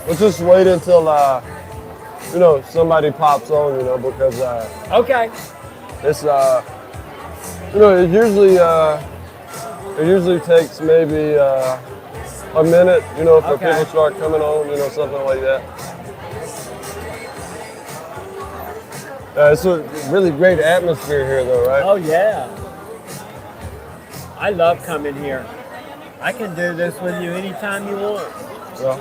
Let's just wait until somebody pops on, because Okay. it's it usually takes maybe a minute, for Okay. people start coming on, something like that. It's a really great atmosphere here, though, right? Oh yeah. I love coming here. I can do this with you anytime you want. Yeah.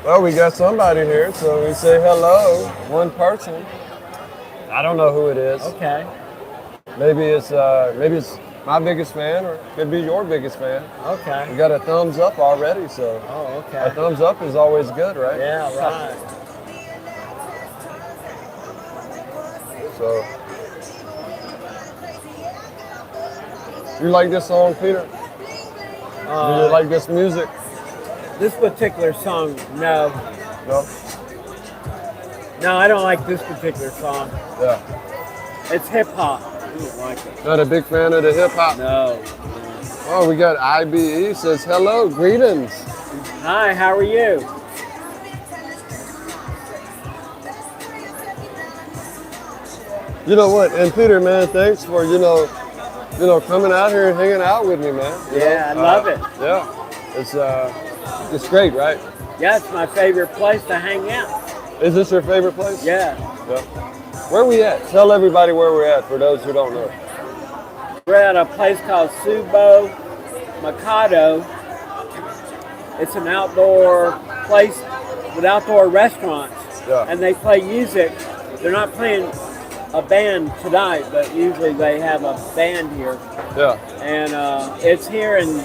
Well, we got somebody here, so we say hello. One person. I don't know who it is. Okay. Maybe it's my biggest fan, or it could be your biggest fan. Okay. We got a thumbs up already, so Oh, a okay. thumbs up is always good, right? Yeah, right. So, you like this song, Peter? Do you like this music? This particular song, no. No? No, I don't like this particular song. Yeah. It's hip hop. I don't like it. Not a big fan of the hip hop? No. Oh, we got IBE says hello, greetings. Hi, how are you? You know what? And Peter, man, thanks for coming out here and hanging out with me, man. Yeah, I love it. Yeah, it's great, right? Yeah, it's my favorite place to hang out. Is this your favorite place? Yeah. Yeah. Where we at? Tell everybody where we're at for those who don't know. We're at a place called Subo Mikado. It's an outdoor place with outdoor restaurants. Yeah. And they play music. They're not playing a band tonight, but usually they have a band here. Yeah. And it's here in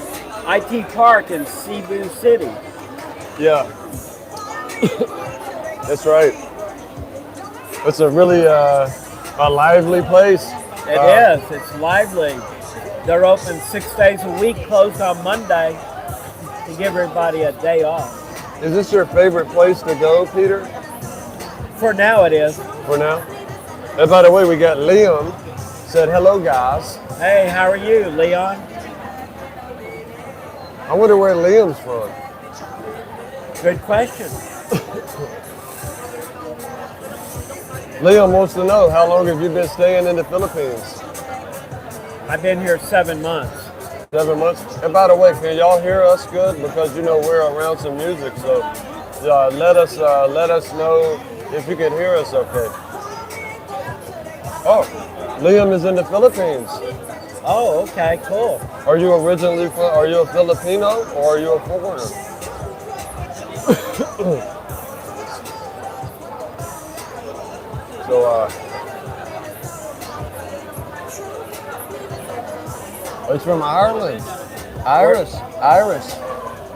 IT Park in Cebu City. Yeah. That's right. It's a really a lively place. It is. It's lively. They're open 6 days a week, closed on Monday to give everybody a day off. Is this your favorite place to go, Peter? For now, it is. For now? And by the way, we got Liam. Said hello, guys. Hey, how are you, Leon? I wonder where Liam's from. Good question. Liam wants to know, how long have you been staying in the Philippines? I've been here 7 months. 7 months. And by the way, can y'all hear us good? Because we're around some music, so let us know if you can hear us okay. Oh, Liam is in the Philippines. Oh, okay, cool. Are you originally from? Are you a Filipino or are you a foreigner? So it's from Ireland. Irish.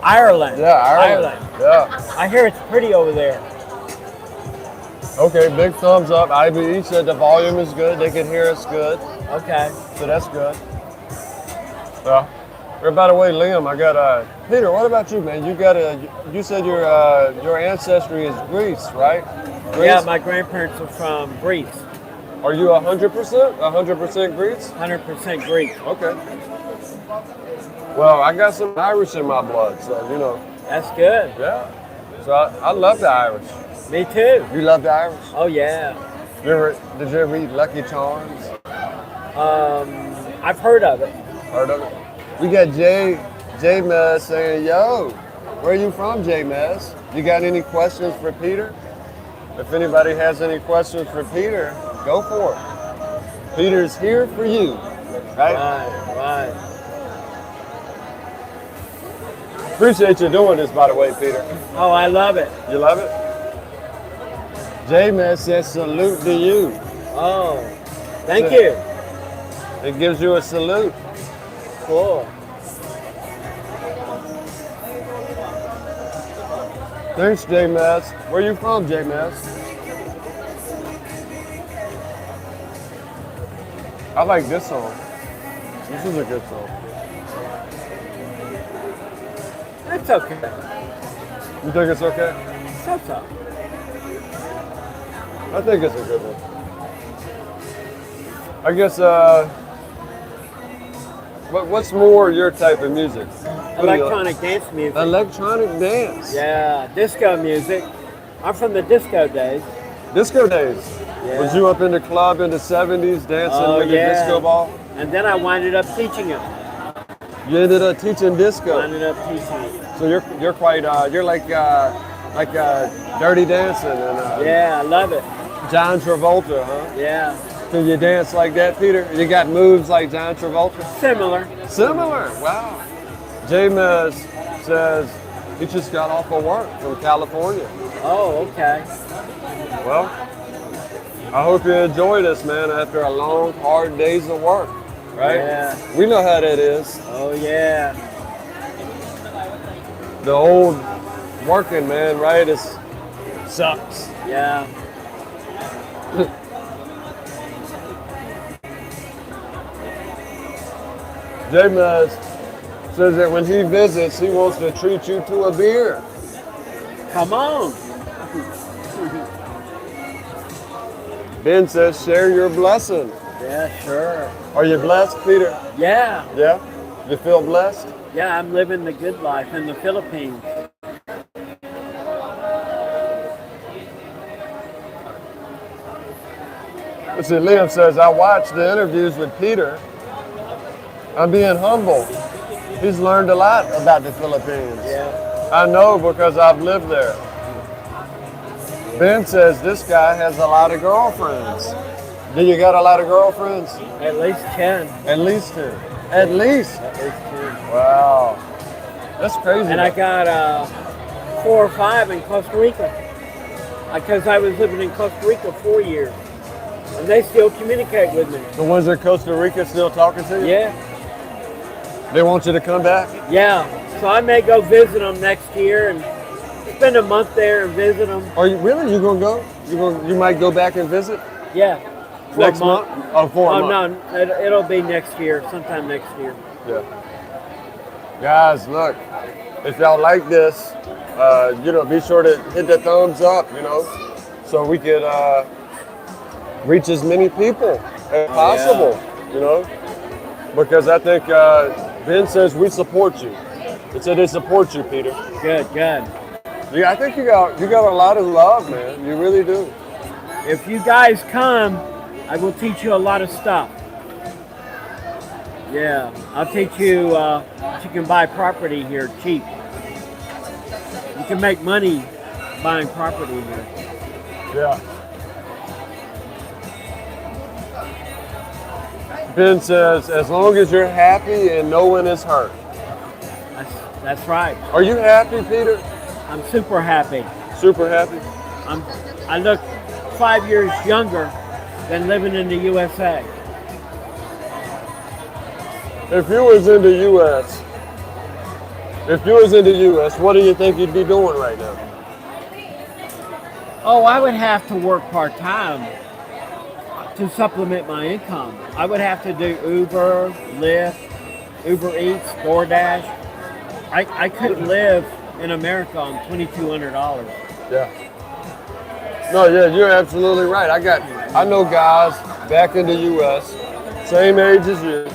Ireland. Yeah, Ireland. Yeah. I hear it's pretty over there. Okay, big thumbs up. IBE said the volume is good. They can hear us good. Okay. So that's good. Yeah. By the way, Liam, I got Peter. What about you, man? You said your ancestry is Greece, right? Greece? Yeah, my grandparents are from Greece. Are you 100%? 100% Greece? 100% Greek. Okay. Well, I got some Irish in my blood, so That's good. Yeah. So I love the Irish. Me too. You love the Irish? Oh yeah. Did you ever eat Lucky Charms? I've heard of it. Heard of it? We got J Mez saying, yo, where you from, J Mez? You got any questions for Peter? If anybody has any questions for Peter, go for it. Peter's here for you, right? Right. Appreciate you doing this, by the way, Peter. Oh, I love it. You love it? J-Man says salute to you. Oh, thank you. It gives you a salute. Cool. Thanks, J-Maz. Where you from, J-Maz? I like this song. This is a good song. It's okay. You think it's okay? So. I think it's a good one. I guess, what's more your type of music? What do you like? Electronic dance music. Electronic dance. Yeah, disco music. I'm from the disco days. Disco days. Yeah. Was you up in the club in the 70s dancing Oh, with the yeah. disco ball? And then I winded up teaching it. You ended up teaching disco. Winded up teaching it. So you're quite you're like Dirty Dancing and Yeah, I love it. John Travolta, huh? Yeah, Can you dance like that, Peter? You got moves like John Travolta? similar. Similar. Wow. J-Mez says he just got off of work from California. Oh, okay. Well, I hope you enjoy this, man, after a long, hard days of work, right? Yeah. We know how that is. Oh, yeah. The old working, man, right? It sucks. Yeah. J-Mez says that when he visits, he wants to treat you to a beer. Come on. Ben says, share your blessing. Yeah, sure. Are you blessed, Peter? Yeah. Yeah? You feel blessed? Yeah, I'm living the good life in the Philippines. Let's see, Liam says, I watched the interviews with Peter. I'm being humble. He's learned a lot about the Philippines. Yeah. I know because I've lived there. Ben says this guy has a lot of girlfriends. Do you got a lot of girlfriends? At least 10. At least 10. At least? At least 10. Wow. That's crazy. And I got 4 or 5 in Costa Rica. Because I was living in Costa Rica 4 years. And they still communicate with me. The ones in Costa Rica still talking to you? Yeah. They want you to come back? Yeah. So I may go visit them next year and spend a month there and visit them. Are you really? You gonna go? You might go back and visit Yeah. For next a month. Oh, for a Oh, month. no. It'll be next year, sometime next year. Yeah. Guys, look, if y'all like this, be sure to hit the thumbs up, so we could reach as many people as possible, because I think Ben says we support you. It said they support you, Peter. Good, good. Yeah, I think you got a lot of love, man. You really do. If you guys come, I will teach you a lot of stuff. Yeah, I'll teach you that you can buy property here cheap. You can make money buying property here. Yeah. Ben says, as long as you're happy and no one is hurt. That's right. Are you happy, Peter? I'm super happy. Super happy? I look 5 years younger than living in the USA. If you was in the U.S., what do you think you'd be doing right now? Oh, I would have to work part-time to supplement my income. I would have to do Uber, Lyft, Uber Eats, DoorDash. I couldn't live in America on $2,200. Yeah. No, yeah, you're absolutely right. I know guys back in the U.S., same age as you,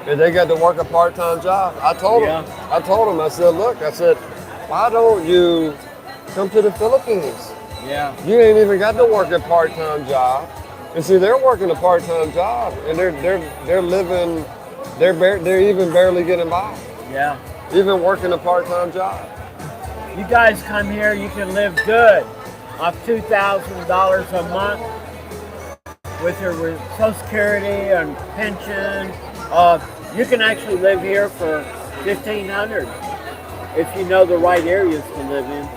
and they got to work a part-time job. I told them, I said, why don't you come to the Philippines? Yeah. You ain't even got to work a part-time job. And see, they're working a part-time job, and they're living, they're even barely getting by. Yeah. Even working a part-time job. You guys come here, you can live good off $2,000 a month with your Social Security and pension. You can actually live here for $1,500 if you know the right areas to live in.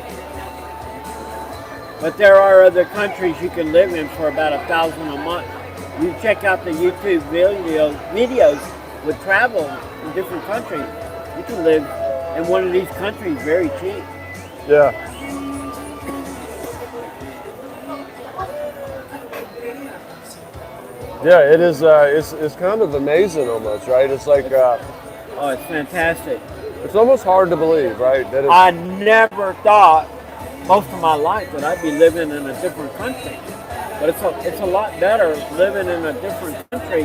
But there are other countries you can live in for about $1,000 a month. You check out the YouTube videos with travel in different countries. You can live in one of these countries very cheap. Yeah. Yeah, it is. It's kind of amazing, almost, right? It's like. Oh, it's fantastic. It's almost hard to believe, right? That I never thought most of my life that I'd be living in a different country. But it's a lot better living in a different country,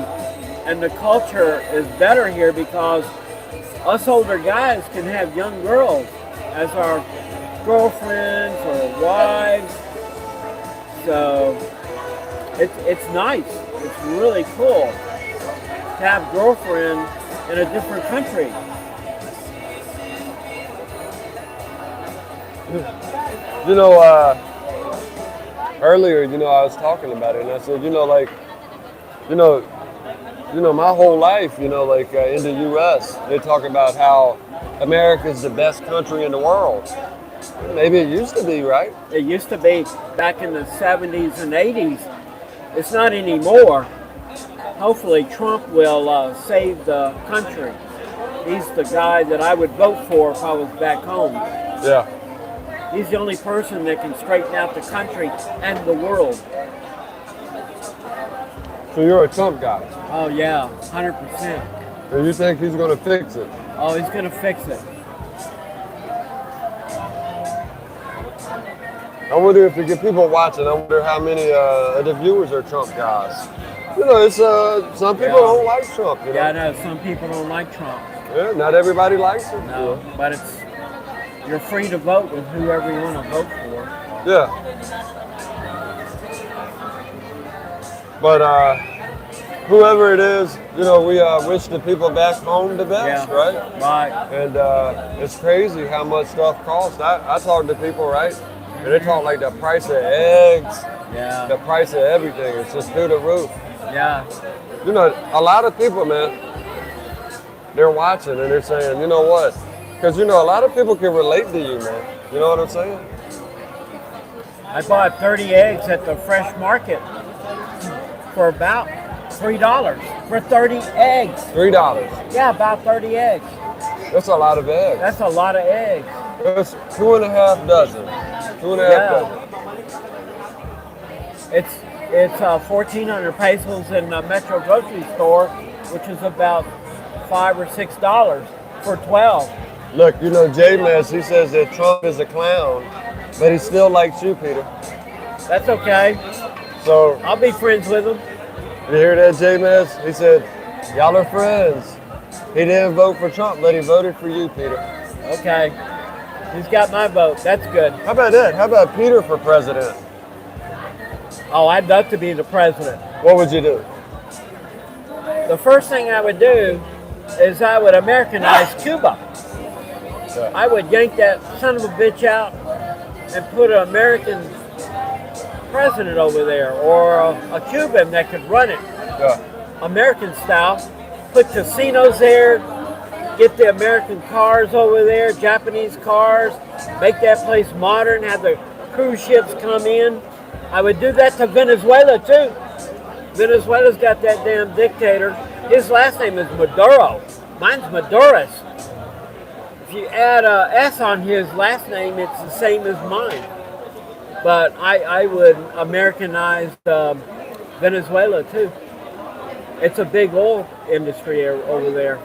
and the culture is better here because us older guys can have young girls as our girlfriends or wives. So it's nice. It's really cool to have girlfriends in a different country. You know, earlier, you know, I was talking about it, and I said, you know, like, you know, my whole life, you know, like in the U.S., they talk about how America's the best country in the world. Maybe it used to be, right? It used to be back in the 70s and 80s. It's not anymore. Hopefully Trump will save the country. He's the guy that I would vote for if I was back home. Yeah. He's the only person that can straighten out the country and the world. So you're a Trump guy. Oh yeah, 100%. And you think he's going to fix it? Oh, he's gonna fix it. I wonder if you get people watching, I wonder how many of the viewers are Trump guys. You know, it's some people don't like Trump. You know? Yeah, I know some people don't like Trump. Yeah, not everybody likes him. No, You know? but you're free to vote with whoever you want to vote for. Yeah. But whoever it is, you know, we wish the people back home the best, Yeah. right? Right. And it's crazy how much stuff costs. I talk to people, right? And they talk like the price of eggs, the Yeah. price of everything. It's just through the roof. Yeah. You know, a lot of people, man, they're watching and they're saying, you know what? Because, you know, a lot of people can relate to you, man. You know what I'm saying? I bought 30 eggs at the fresh market for about $3 for 30 eggs. $3. Yeah, about 30 eggs. That's a lot of eggs. That's a lot of eggs. That's 2.5 dozen. 2.5 Yeah. dozen. It's 1,400 pesos in the Metro grocery store, which is about $5 or $6 for 12. Look, you know, J-Mess, he says that Trump is a clown, but he still likes you, Peter. That's okay. So, I'll be friends with him. you hear that, J-Mess? He said, y'all are friends. He didn't vote for Trump, but he voted for you, Peter. Okay. He's got my vote. That's good. How about that? How about Peter for president? Oh, I'd love to be the president. What would you do? The first thing I would do is I would Americanize Cuba. Yeah. I would yank that son of a bitch out and put an American president over there, or a Cuban that could run it, Yeah. American style. Put casinos there, get the American cars over there, Japanese cars, make that place modern, have the cruise ships come in. I would do that to Venezuela too. Venezuela's got that damn dictator. His last name is Maduro. Mine's Maduras. If you add a S on his last name, it's the same as mine. But I would Americanize Venezuela too. It's a big oil industry over there.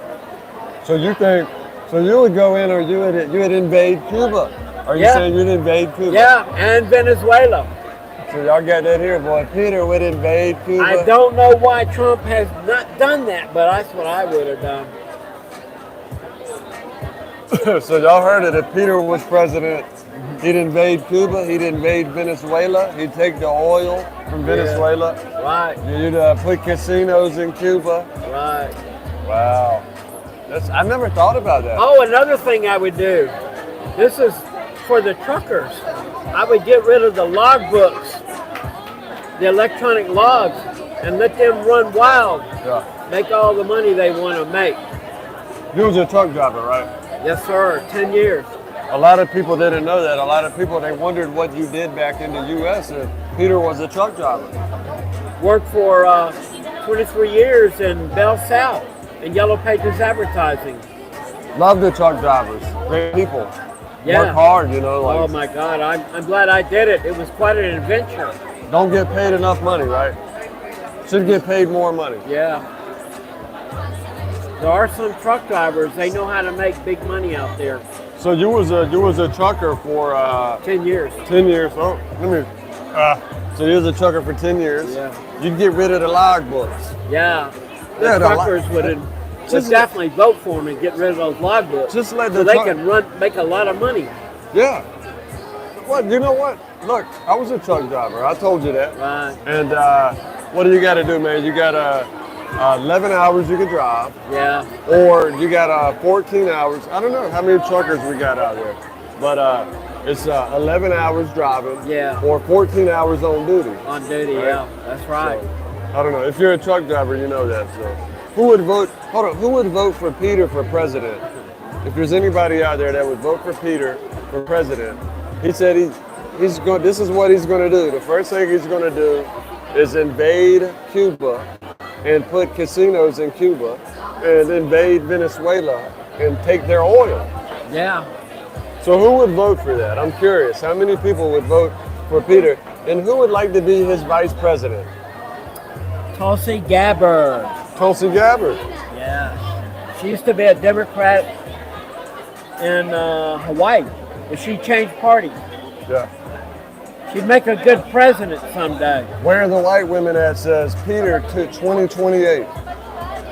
So you think, so you would go in or you would invade Cuba? Are you Yeah. saying you'd invade Cuba? Yeah, and Venezuela. So y'all got that here, boy. Peter would invade Cuba. I don't know why Trump has not done that, but that's what I would have done. So y'all heard it. If Peter was president, he'd invade Cuba, he'd invade Venezuela, he'd take the oil from Venezuela. Right, You'd put casinos in Cuba. right. Wow. I never thought about that. Oh, another thing I would do. This is for the truckers. I would get rid of the log books, the electronic logs, and let them run wild. Yeah. Make all the money they want to make. You was a truck driver, right? Yes, sir. 10 years. A lot of people didn't know that. A lot of people, they wondered what you did back in the U.S. if Peter was a truck driver. Worked for 23 years in Bell South in Yellow Pages Advertising. Love the truck drivers. Great people. Yeah. Work hard, you know. Like, Oh my God, I'm glad I did it. It was quite an adventure. don't get paid enough money, right? Should get paid more money. Yeah. There are some truck drivers, they know how to make big money out there. So you was a trucker for 10 years. 10 years. Oh, let me. So he was a trucker for 10 years. Yeah. You can get rid of the log books. Yeah. The Yeah, truckers would Just- definitely vote for him and get rid of those log books. Just let so the they truck- can make a lot of money. Yeah. What? You know what? Look, I was a truck driver. I told you that. Right. And what do you got to do, man? You got 11 hours you can drive, Yeah. or you got 14 hours. I don't know how many truckers we got out there, but it's 11 hours driving, Yeah. or 14 hours on duty. On duty, Right. yeah. That's right. So, I don't know. If you're a truck driver, you know that. So, who would vote? Hold on. Who would vote for Peter for president? If there's anybody out there that would vote for Peter for president, he said he's going. This is what he's going to do. The first thing he's going to do is invade Cuba and put casinos in Cuba, and invade Venezuela and take their oil. Yeah. So who would vote for that? I'm curious. How many people would vote for Peter, and who would like to be his vice president? Tulsi Gabbard. Tulsi Gabbard. Yeah. She used to be a Democrat in Hawaii, but she changed parties. Yeah. She'd make a good president someday. Where are the white women at? Says Peter to 2028.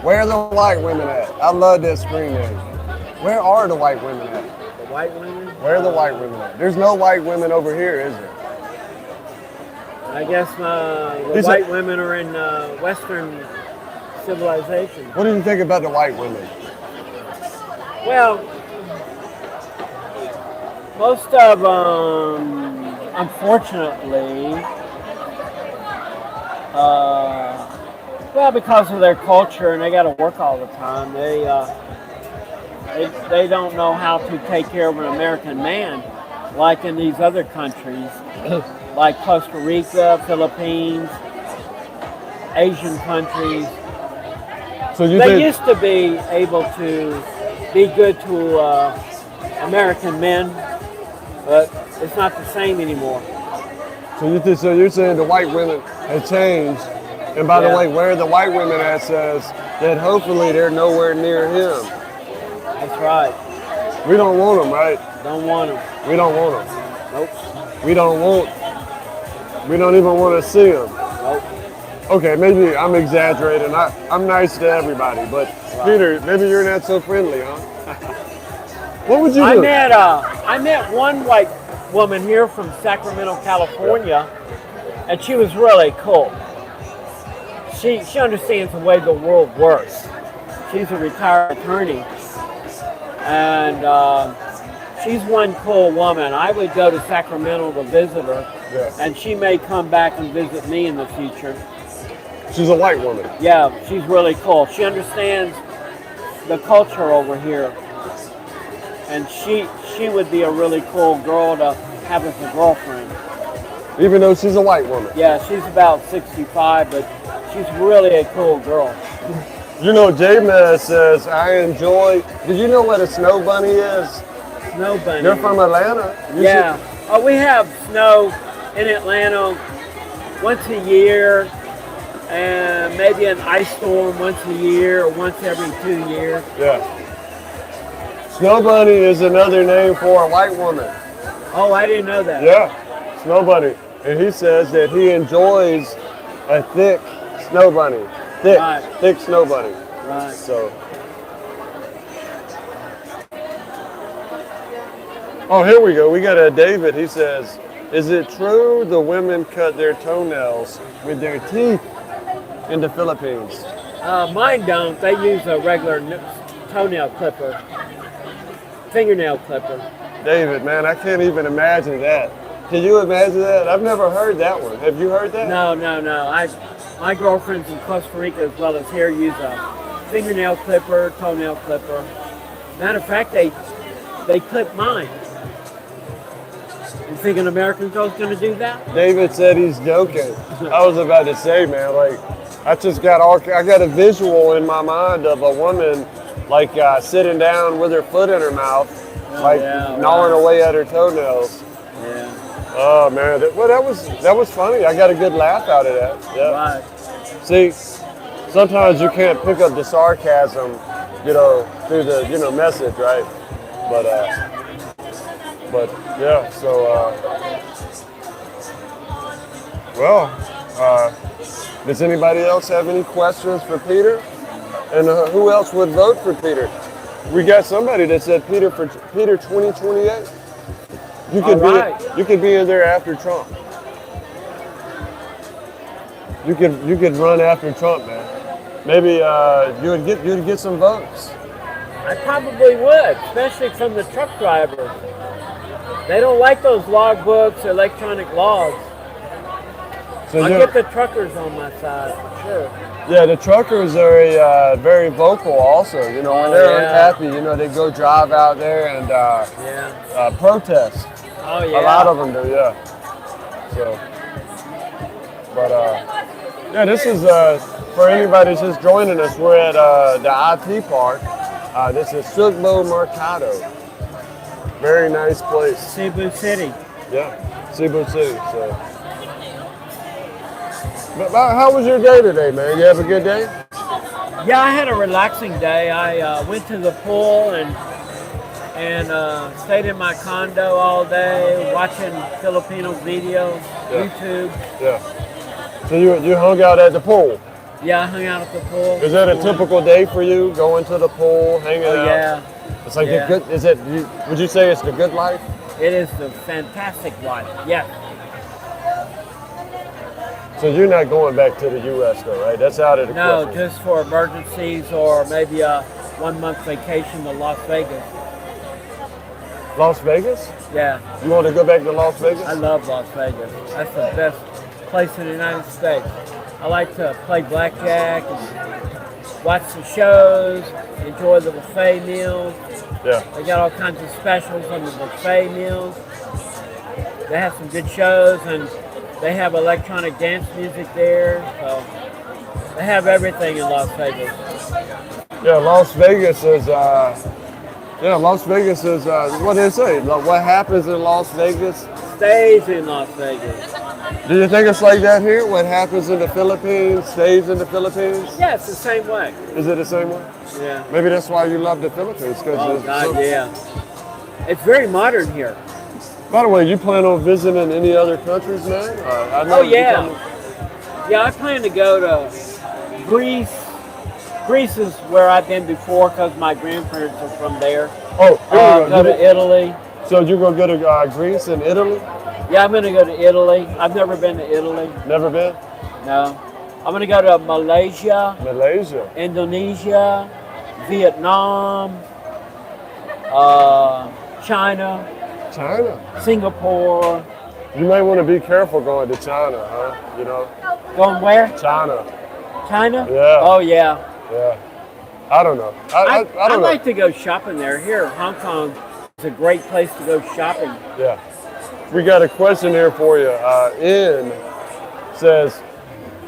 Where are the white women at? I love that screen name. Where are the white women at? The white women? Where are the white women at? There's no white women over here, is there? I guess the These are- white women are in Western civilization. What do you think about the white women? Well, most of them, unfortunately, well, because of their culture and they got to work all the time, they don't know how to take care of an American man, like in these other countries, like Costa Rica, Philippines, Asian countries. So you They think? used to be able to be good to American men, but it's not the same anymore. So you think? So you're saying the white women have changed? And by the Yeah. way, where are the white women at? Says that hopefully they're nowhere near him. That's right. We don't want them, right? Don't want them. We don't want them. Nope. We don't want. We don't even want to see them. Nope. Okay, maybe I'm exaggerating. I'm nice to everybody, but Peter, maybe you're not so friendly, huh? What would you do? I met one white woman here from Sacramento, California, and she was really cool. She understands the way the world works. She's a retired attorney, and she's one cool woman. I would go to Sacramento to visit her, Yeah. and she may come back and visit me in the future. She's a white woman. Yeah, she's really cool. She understands the culture over here, and she would be a really cool girl to have as a girlfriend. Even though she's a white woman. Yeah, she's about 65, but she's really a cool girl. You know, J-Mez says, I enjoy. Did you know what a snow bunny is? Snow bunny. You're from Atlanta. You Yeah. Oh, we have snow in Atlanta once a year, and maybe an ice storm once a year or once every 2 years. Yeah. Snow bunny is another name for a white woman. Oh, I didn't know that. Yeah, snow bunny. And he says that he enjoys a thick snow bunny. Thick, Right. thick snow bunny. Right. So. Oh, here we go. We got a David. He says, is it true the women cut their toenails with their teeth in the Philippines? Mine don't. They use a regular toenail clipper, fingernail clipper. David, man, I can't even imagine that. Can you imagine that? I've never heard that one. Have you heard that? No. My girlfriends in Costa Rica as well as here use a fingernail clipper, toenail clipper. Matter of fact, they clip mine. You think an American girl's going to do that? David said he's joking. I was about to say, man, like, I got a visual in my mind of a woman, like, sitting down with her foot in her mouth, like, yeah, gnawing right. away at her toenails. Yeah. Oh, man, that was funny. I got a good laugh out of that. Yeah. Right. See, sometimes you can't pick up the sarcasm, through the, message, right? But yeah, so Well, does anybody else have any questions for Peter? And who else would vote for Peter? We got somebody that said Peter 2028. You could right. you could be in there after Trump. You could run after Trump, man. Maybe you'd get some votes. I probably would, especially from the truck drivers. They don't like those logbooks, electronic logs. So I'll get the truckers on my side, for sure. Yeah, the truckers are very vocal also. You know, when they're unhappy, you know, they go drive out there and protest. Oh, yeah. A lot of them do, yeah. So, but yeah, this is for anybody that's just joining us. We're at the IT Park. This is Sugbo Mercado. Very nice place. Cebu City. Yeah, Cebu City. So. But how was your day today, man? You have a good day? Yeah, I had a relaxing day. I went to the pool and stayed in my condo all day, watching Filipino videos, YouTube. Yeah. So you hung out at the pool? Yeah, I hung out at the pool. Is that a typical day for you, going to the pool, hanging out? Yeah. It's like the good. Is it? Would you say it's the good life? It is the fantastic life. Yeah. So you're not going back to the U.S. though, right? That's out of the No, question. just for emergencies or maybe a 1 month vacation to Las Vegas. Las Vegas? Yeah. You want to go back to Las Vegas? I love Las Vegas. That's the best place in the United States. I like to play blackjack and watch the shows, enjoy the buffet meals. Yeah. They got all kinds of specials on the buffet meals. They have some good shows and they have electronic dance music there. So they have everything in Las Vegas. Yeah, Las Vegas is. Las Vegas is. What do they say? Like, what happens in Las Vegas Stays in Las Vegas. Do you think it's like that here? What happens in the Philippines stays in the Philippines? Yeah, it's the same way. Is it the same way? Yeah. Maybe that's why you love the Philippines. Oh God, yeah. It's very modern here. By the way, you plan on visiting any other countries, man? I know Oh yeah. Yeah, I plan to go to Greece. Greece is where I've been before because my grandparents are from there. Oh, Go to Italy. So you're gonna go to Greece and Italy? Yeah, I'm gonna go to Italy. I've never been to Italy. Never been? No. I'm gonna go to Malaysia, Malaysia, Indonesia, Vietnam, China, Singapore. You may want to be careful going to China, huh? You know? Going where? China. China? Yeah. Oh yeah. Yeah. I don't know. I don't I'd know. like to go shopping there. Here, Hong Kong is a great place to go shopping. Yeah. We got a question here for you. In says,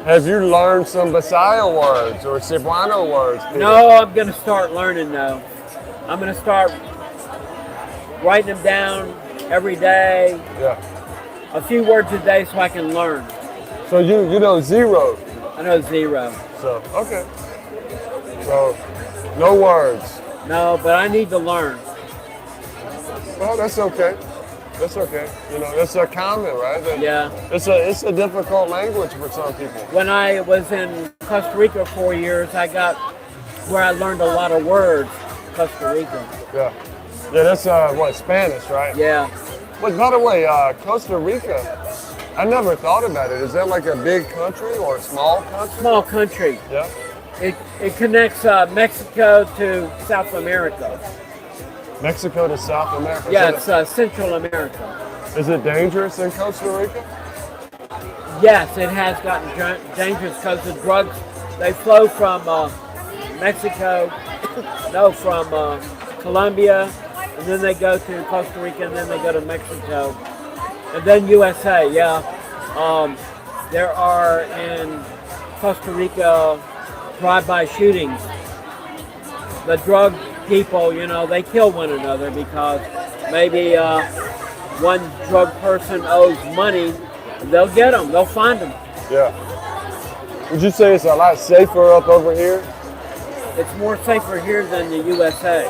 have you learned some Bisaya words or Cebuano words? Peter? No, I'm gonna start learning though. I'm gonna start writing them down every day, Yeah. a few words a day so I can learn. So you know zero. I know zero. So okay. So no words. No, but I need to learn. Well, that's okay. That's okay. You know, that's a common, right? Yeah. It's a difficult language for some people. When I was in Costa Rica 4 years, I got where I learned a lot of words, Costa Rica. Yeah. Yeah, that's what, Spanish, right? Yeah. But by the way, Costa Rica, I never thought about it. Is that like a big country or a small country? Small country. Yeah. It connects Mexico to South America. Mexico to South America. Yeah, it's Central America. Is it dangerous in Costa Rica? Yes, it has gotten dangerous because the drugs, they flow from Mexico, no, from Colombia, and then they go to Costa Rica, and then they go to Mexico, and then USA, yeah. There are in Costa Rica drive-by shootings. The drug people, you know, they kill one another because maybe one drug person owes money. They'll get them. They'll find them. Yeah. Would you say it's a lot safer up over here? It's more safer here than the USA.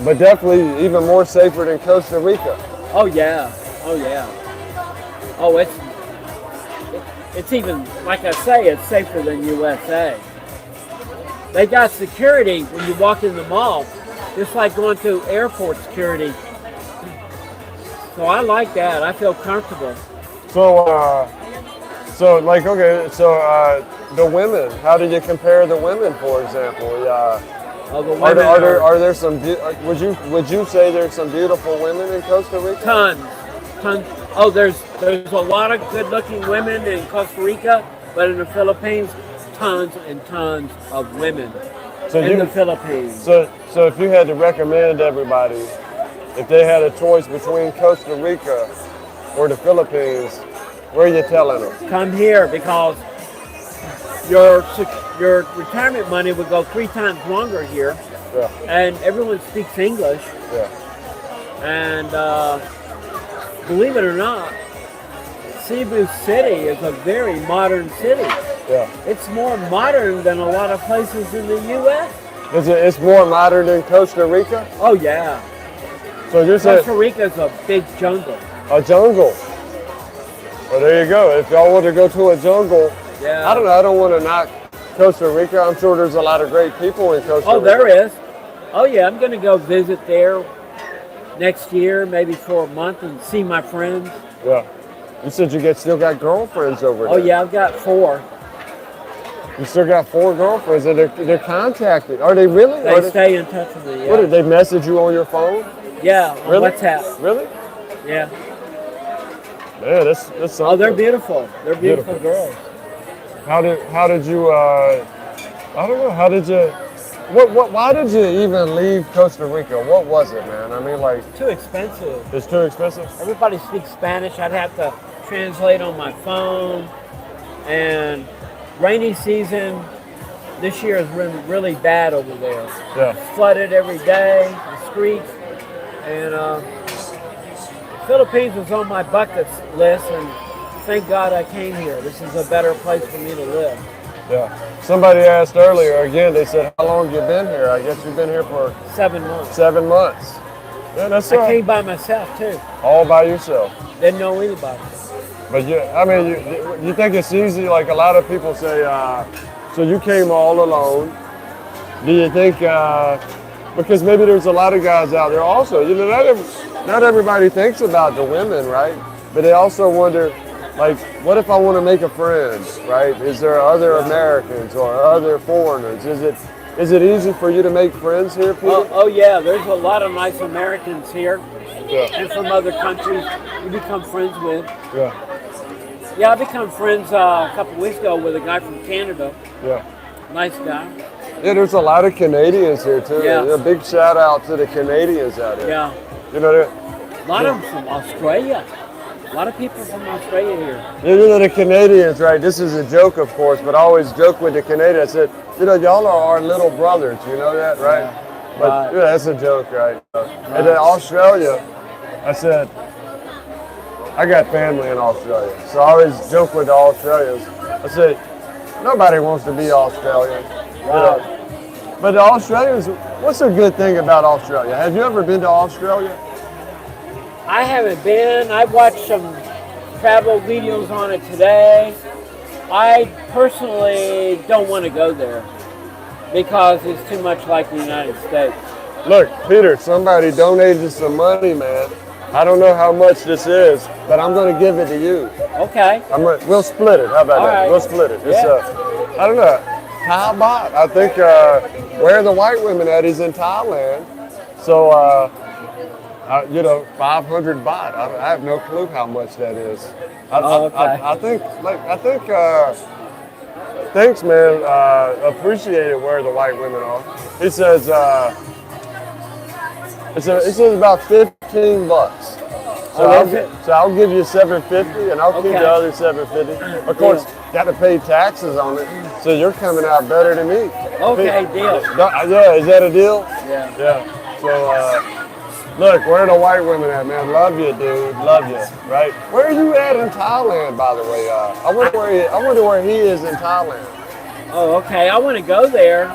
But definitely even more safer than Costa Rica. Oh yeah. Oh yeah. Oh, it's it's even, like I say, it's safer than USA. They got security when you walk in the mall, just like going through airport security. So I like that. I feel comfortable. So like, okay, so the women, how do you compare the women, for example? Oh, the women Are there some, would you say there's some beautiful women in Costa Rica? tons. Oh, there's a lot of good-looking women in Costa Rica, but in the Philippines, tons and tons of women in the Philippines. So if you had to recommend everybody, if they had a choice between Costa Rica or the Philippines, where are you telling them? Come here because your retirement money would go 3 times longer here, Yeah, and everyone speaks English. yeah, And believe it or not, Cebu City is a very modern city. yeah. It's more modern than a lot of places in the U.S. It's more modern than Costa Rica? Oh yeah, So you're saying Costa Rica is a big jungle. a jungle. Well, there you go. If y'all want to go to a jungle, Yeah. I don't know. I don't want to knock Costa Rica. I'm sure there's a lot of great people in Costa Rica. Oh, there is. Oh yeah, I'm gonna go visit there next year, maybe for a month, and see my friends. Yeah. You said you still got girlfriends over there. Oh yeah, I've got 4. You still got 4 girlfriends, and they're contacted. Are they really? They stay in touch with me. Yeah. What did they message you on your phone? Yeah, on Really? WhatsApp. Really? Yeah. Man, that's something. Oh, they're beautiful. They're beautiful Beautiful. girls. How did you? I don't know. How did you? Why did you even leave Costa Rica? What was it, man? I mean, like, Too expensive. it's too expensive. Everybody speaks Spanish. I'd have to translate on my phone. And rainy season this year has been really bad over there. Yeah. It's flooded every day, the streets. And Philippines was on my bucket list, and thank God I came here. This is a better place for me to live. Yeah. Somebody asked earlier, again, they said, how long you been here? I guess you've been here for 7 months. 7 months. Yeah, that's I came by myself too. all by yourself. Didn't know anybody. But I mean, you think it's easy? Like a lot of people say, so you came all alone. Do you think, because maybe there's a lot of guys out there also, you know, not everybody thinks about the women, right? But they also wonder, like, what if I want to make a friend, right? Is there other Americans or other foreigners? Is it easy for you to make friends here, Peter? Oh yeah, there's a lot of nice Americans here, Yeah, and from other countries you become friends with. yeah, Yeah, I become friends a couple weeks ago with a guy from Canada. yeah. Nice guy. Yeah, there's a lot of Canadians here too. Yeah. A big shout out to the Canadians out here. Yeah. You know, A lot of them from Australia. A lot of people from Australia here. you know the Canadians, right? This is a joke, of course, but I always joke with the Canadians. I said, you know, y'all are our little brothers. You know that, right? But Right. yeah, that's a joke, right? And then Australia, I said, I got family in Australia, so I always joke with the Australians. I said, nobody wants to be Australian. You know? But the Australians, what's a good thing about Australia? Have you ever been to Australia? I haven't been. I watched some travel videos on it today. I personally don't want to go there because it's too much like the United States. Look, Peter, somebody donated some money, man. I don't know how much this is, but I'm going to give it to you. Okay. We'll split it. How about All that? right. We'll split it. It's Yeah. I don't know, Thai baht. I think where are the white women at? He's in Thailand. So, you know, 500 baht. I have no clue how much that is. Okay. I think, thanks, man. Appreciate it where the white women are. He says, it says about 15 bucks. So, I'll give you 750, and I'll keep Okay. the other 750. Of course, got to pay taxes on it, so you're coming out better than me. Okay, deal. Yeah, is that a deal? Yeah. Yeah. So, look, where are the white women at, man? Love you, dude. Love you. Right? Where are you at in Thailand, by the way? I wonder where he is in Thailand. Oh, okay. I want to go there.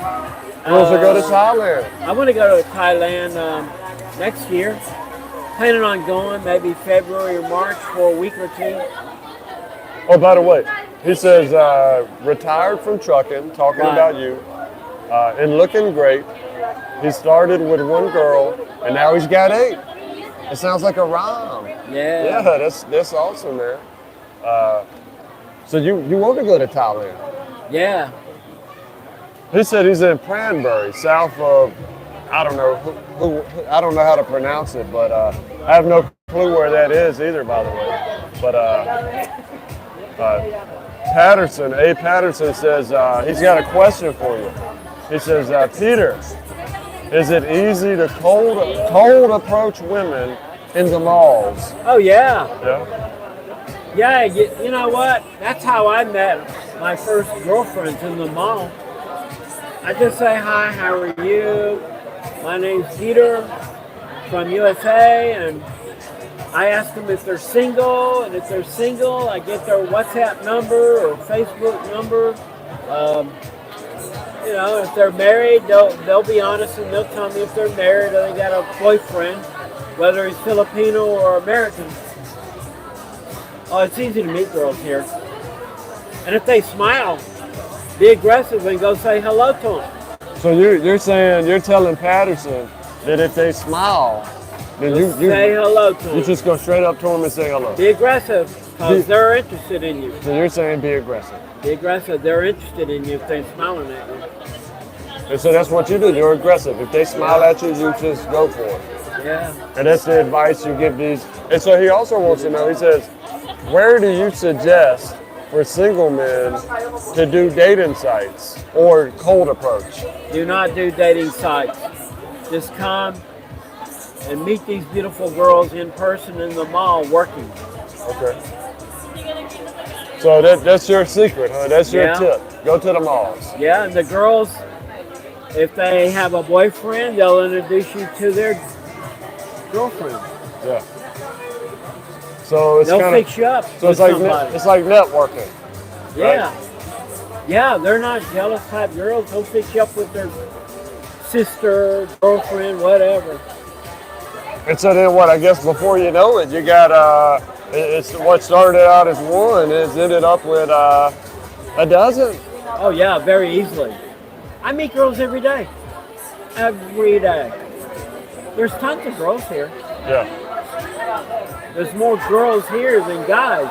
He wants to go to Thailand. I want to go to Thailand next year. Planning on going maybe February or March for a week or two. Oh, by the way, He says, retired from trucking, talking Right. about you, and looking great. He started with one girl, and now he's got 8. It sounds like a rhyme. Yeah. Yeah, that's awesome, man. So you want to go to Thailand? Yeah. He said he's in Pranbury, south of, I don't know I don't know how to pronounce it, but I have no clue where that is either, by the way. But Patterson, A. Patterson says he's got a question for you. He says, Peter, is it easy to cold approach women in the malls? Oh yeah. Yeah. Yeah. You know what? That's how I met my first girlfriends in the mall. I just say hi. How are you? My name's Peter from USA, and I ask them if they're single, and if they're single, I get their WhatsApp number or Facebook number. You know, if they're married, they'll be honest and they'll tell me if they're married or they got a boyfriend, whether he's Filipino or American. Oh, it's easy to meet girls here. And if they smile, be aggressive and go say hello to them. So you're saying, you're telling Patterson that if they smile, then you Say hello to them. you just go straight up to them and say hello. Be aggressive because they're interested in you. So you're saying be aggressive. Be aggressive. They're interested in you if they're smiling at you. And so that's what you do. You're aggressive. If they smile at you, you just go for it. Yeah. And that's the advice you give these. And so he also wants to know, he says, where do you suggest for single men to do dating sites or cold approach? Do not do dating sites. Just come and meet these beautiful girls in person in the mall working. Okay. So that's your secret, huh? That's your Yeah. tip. Go to the malls. Yeah, and the girls, if they have a boyfriend, they'll introduce you to their girlfriend. Yeah. So it's They'll kind fix of you up so with somebody. it's like networking. Yeah. Yeah, they're not jealous type girls. They'll fix you up with their sister, girlfriend, whatever. And so then what? I guess before you know it, you got it's what started out as one has ended up with a dozen. Oh yeah, very easily. I meet girls every day. Every day. There's tons of girls here. Yeah. There's more girls here than guys.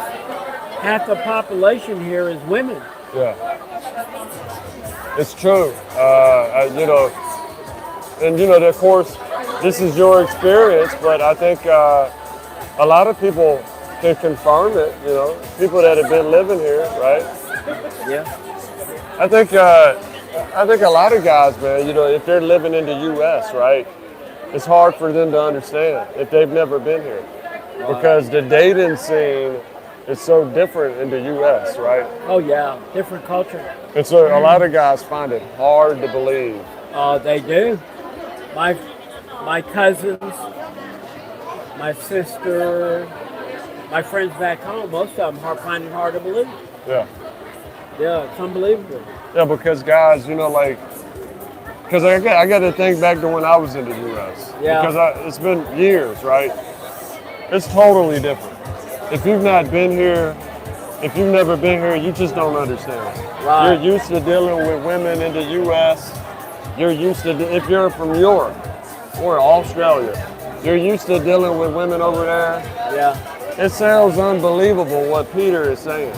Half the population here is women. Yeah. It's true. You know, and you know, of course, this is your experience, but I think a lot of people can confirm it. You know, people that have been living here, right? Yeah. I think a lot of guys, man, you know, if they're living in the U.S., right, it's hard for them to understand if they've never been here, because the dating scene is so different in the U.S., right? Oh yeah, different culture. And so a lot of guys find it hard to believe. They do. My cousins, my sister, my friends back home, most of them find it hard to believe. Yeah. Yeah, it's unbelievable. Yeah, because guys, you know, like, because I got to think back to when I was in the U.S. Yeah. Because it's been years, right? It's totally different. If you've not been here, if you've never been here, you just don't understand. Right. You're used to dealing with women in the U.S. You're used to, if you're from Europe or Australia, you're used to dealing with women over there. Yeah. It sounds unbelievable what Peter is saying.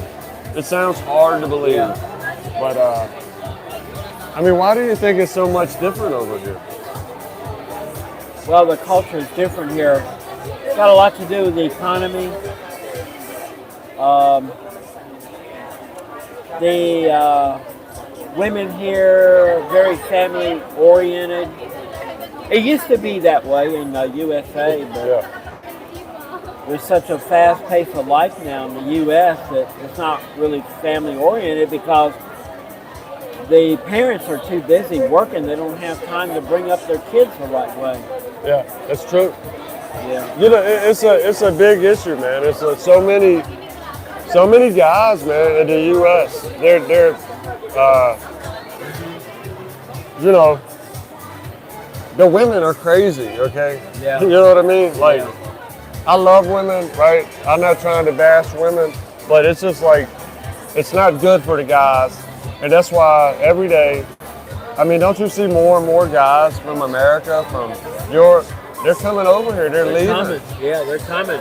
It sounds hard to believe. Yeah. But, I mean, why do you think it's so much different over here? Well, the culture is different here. It's got a lot to do with the economy. The women here are very family oriented. It used to be that way in the USA, but Yeah. there's such a fast pace of life now in the U.S. that it's not really family oriented because the parents are too busy working. They don't have time to bring up their kids the right way. Yeah, that's true. Yeah. You know, it's a big issue, man. It's so many guys, man, in the U.S. They're you know, the women are crazy. Okay. Yeah. You know what I mean? Like, Yeah. I love women, right? I'm not trying to bash women, but it's just like it's not good for the guys. And that's why every day, I mean, don't you see more and more guys from America, from Europe, they're coming over here, they're leaving. Coming. Yeah, they're coming.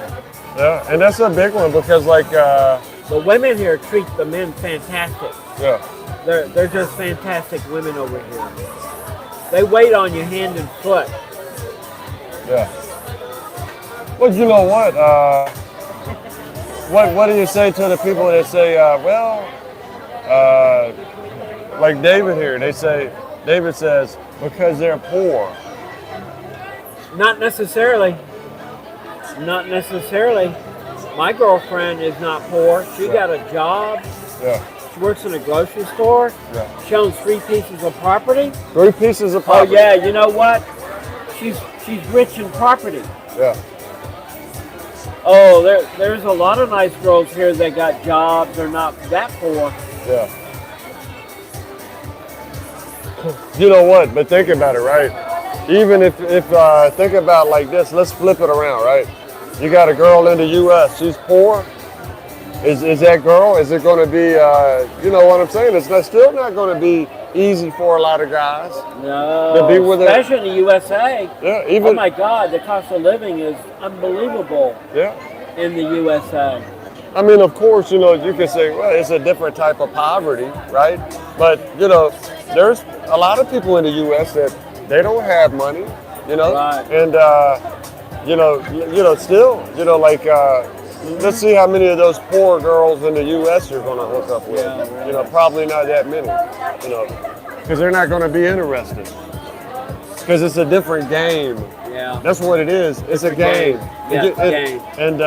Yeah, and that's a big one because like, The women here treat the men fantastic. yeah, They're just fantastic women over here. They wait on you hand and foot. yeah. Well, you know what? What do you say to the people that say, like David here, David says, because they're poor. Not necessarily. Not necessarily. My girlfriend is not poor. She got a job. Yeah, She works in a grocery store. yeah. She owns 3 pieces of property. 3 pieces of Oh property. yeah, you know what? She's rich in property. Yeah, Oh, there's a lot of nice girls here that got jobs. They're not that poor. yeah. You know what? But think about it, right? Even if think about like this, let's flip it around, right? You got a girl in the U.S. She's poor. Is that girl? Is it going to be? You know what I'm saying? Still not going to be easy for a lot of guys. No, To be with her. especially in the USA. Yeah, even. Oh my God, the cost of living is unbelievable Yeah. in the USA. I mean, of course, you know, you can say, well, it's a different type of poverty, right? But, you know, there's a lot of people in the U.S. that they don't have money, you know? Right. And, you know, still, you know, like, let's see how many of those poor girls in the U.S. you're going to hook up with. Yeah, right. You know, probably not that many, you know, because they're not going to be interested. Because it's a different game. Yeah. That's what it is. It's a game. Yeah, game. And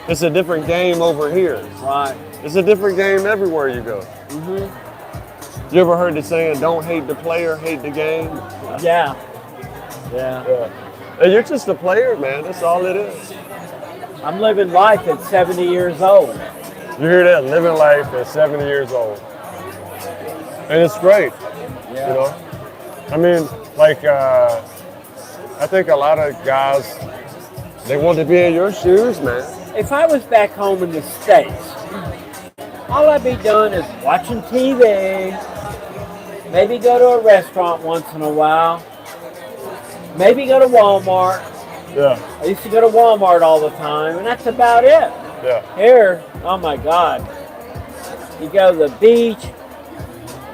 it's a different game over here. Right. It's a different game everywhere you go. Mhm. You ever heard the saying, don't hate the player, hate the game? Yeah. Yeah. Yeah. And you're just a player, man. That's all it is. I'm living life at 70 years old. You hear that? Living life at 70 years old. And it's great, Yeah. you know? I mean, like, I think a lot of guys, they want to be in your shoes, man. If I was back home in the States, all I'd be doing is watching TV, maybe go to a restaurant once in a while, maybe go to Walmart. Yeah, I used to go to Walmart all the time, and that's about it. yeah. Here, oh my God, you go to the beach,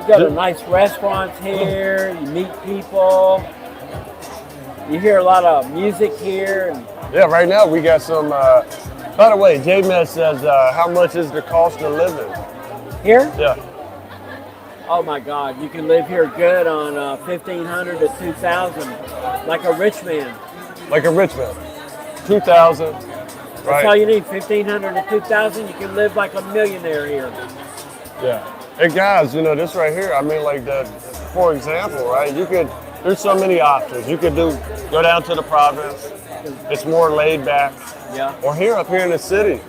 you go to nice restaurants here, you meet people, you hear a lot of music here. And Yeah, right now we got some, by the way, J-Med says, how much is the cost of living? here, Yeah, oh my God, you can live here good on $1,500 to $2,000, like a rich man. like a rich man. 2,000, That's right? all you need, $1,500 to $2,000. You can live like a millionaire here. Yeah. Hey guys, you know, this right here, I mean, like for example, right? There's so many options. You could go down to the province. It's more laid back. Yeah. Or up here in the city.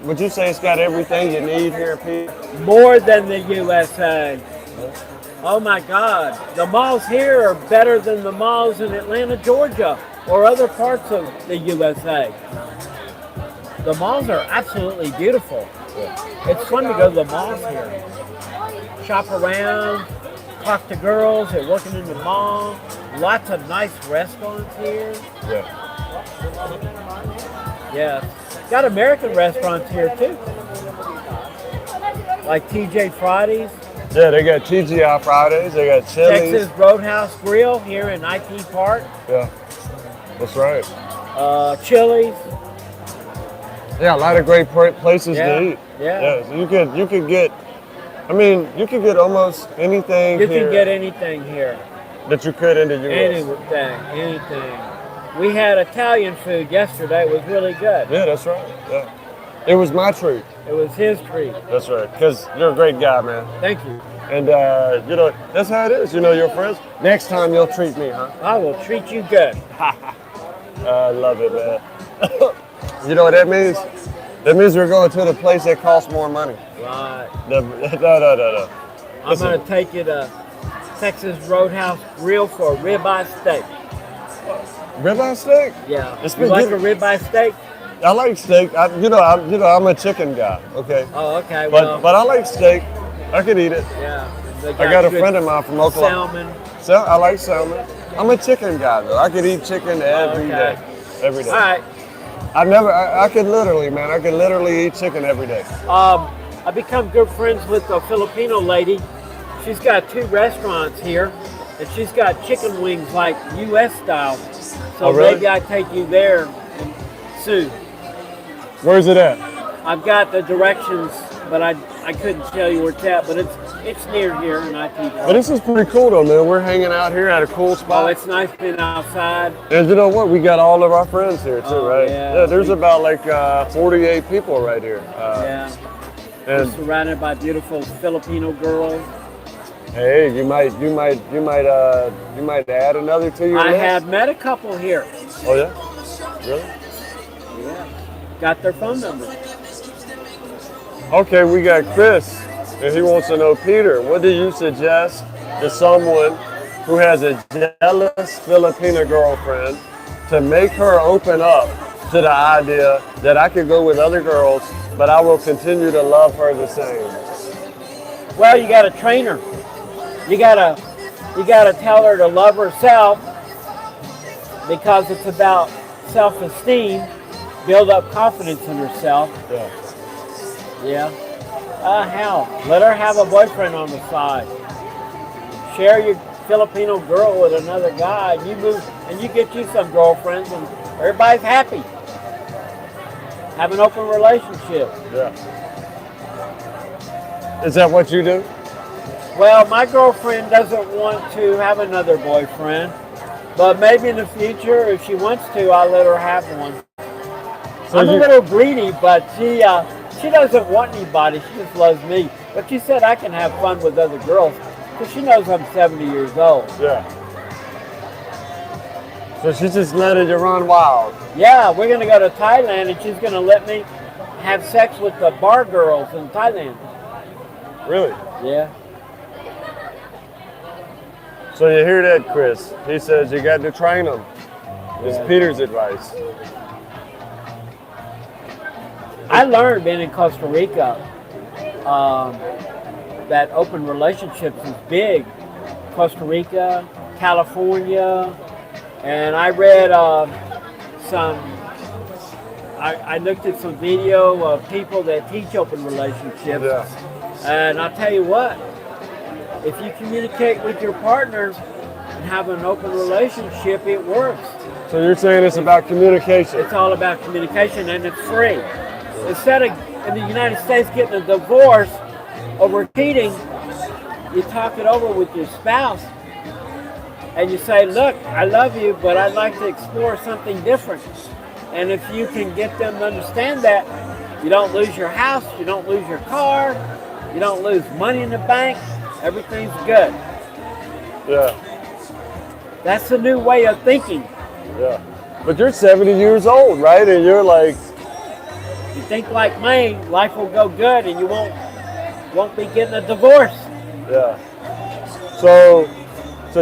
Would you say it's got everything you need here, Pete? More than the USA. Oh my God, the malls here are better than the malls in Atlanta, Georgia, or other parts of the USA. The malls are absolutely beautiful. It's fun to go to the malls here. Shop around, talk to girls, they're working in the mall. Lots of nice restaurants here. Yeah. Yeah. Got American restaurants here too. Like TJ Fridays, Yeah, they got TGI Fridays, they got Chili's. Texas Roadhouse Grill here in IT Park, Yeah, that's right. Chili's. Yeah, a lot of great places Yeah, to eat. yeah. So you could get, I mean, you could get almost anything You here can get anything here. that you could in the U.S. Anything. We had Italian food yesterday. It was really good. Yeah, that's right. Yeah. It was my treat. It was his treat. That's right. Because you're a great guy, man. Thank you. And, you know, that's how it is. You know, your friends. Next time you'll treat me, huh? I will treat you good. I love it, man. You know what that means? That means we're going to the place that costs more money. Right. No. I'm Listen. going to take you to Texas Roadhouse Grill for a ribeye steak. Ribeye steak? Yeah. It's You been like a good. ribeye steak? I like steak. I'm a chicken guy. Okay, Oh, okay. Well, but I like steak. I could eat it. yeah. They I got a good friend of mine from Oklahoma. Salmon. So I like salmon. I'm a chicken guy though. I could eat chicken every day. Every day. All right. I could literally eat chicken every day. I become good friends with a Filipino lady. She's got 2 restaurants here, and she's got chicken wings like U.S. style. So Oh, really? maybe I take you there soon. Where's it at? I've got the directions, but I couldn't tell you where it's at. But it's near here in IT. But this is pretty cool though, man. We're hanging out here at a cool Oh, spot. it's nice being outside. And you know what? We got all of our friends here too, Oh, right? yeah. There's about like 48 people right here. Yeah. We're And surrounded by beautiful Filipino girls. hey, you might add another to your I list. have met a couple here. Oh yeah, really? Yeah. Got their phone number. Okay, we got Chris, and he wants to know, Peter, what do you suggest to someone who has a jealous Filipino girlfriend to make her open up to the idea that I could go with other girls, but I will continue to love her the same? Well, you got to train her. You gotta tell her to love herself, because it's about self-esteem. Build up confidence in herself. Yeah. Yeah. Hell, let her have a boyfriend on the side. Share your Filipino girl with another guy. And you move and you get you some girlfriends, and everybody's happy. Have an open relationship. Yeah. Is that what you do? Well, my girlfriend doesn't want to have another boyfriend, but maybe in the future, if she wants to, I'll let her have one. So I'm a little greedy, but she doesn't want anybody. She just loves me. But she said I can have fun with other girls, because she knows I'm 70 years old. Yeah. So she just letting you run wild. Yeah, we're going to go to Thailand, and she's going to let me have sex with the bar girls in Thailand. Really? Yeah. So you hear that, Chris? He says you got to train them. It's Yeah. Peter's advice. I learned being in Costa Rica that open relationships is big. Costa Rica, California, and I read I looked at some video of people that teach open relationships. Yeah. And I'll tell you what, if you communicate with your partner and have an open relationship, it works. So you're saying it's about communication. It's all about communication, and it's free. Instead of in the United States getting a divorce over cheating, you talk it over with your spouse and you say, look, I love you, but I'd like to explore something different. And if you can get them to understand that, you don't lose your house, you don't lose your car, you don't lose money in the bank, everything's good. Yeah. That's a new way of thinking. Yeah. But you're 70 years old, right? And you're like, You think like me, life will go good and you won't be getting a divorce. yeah. So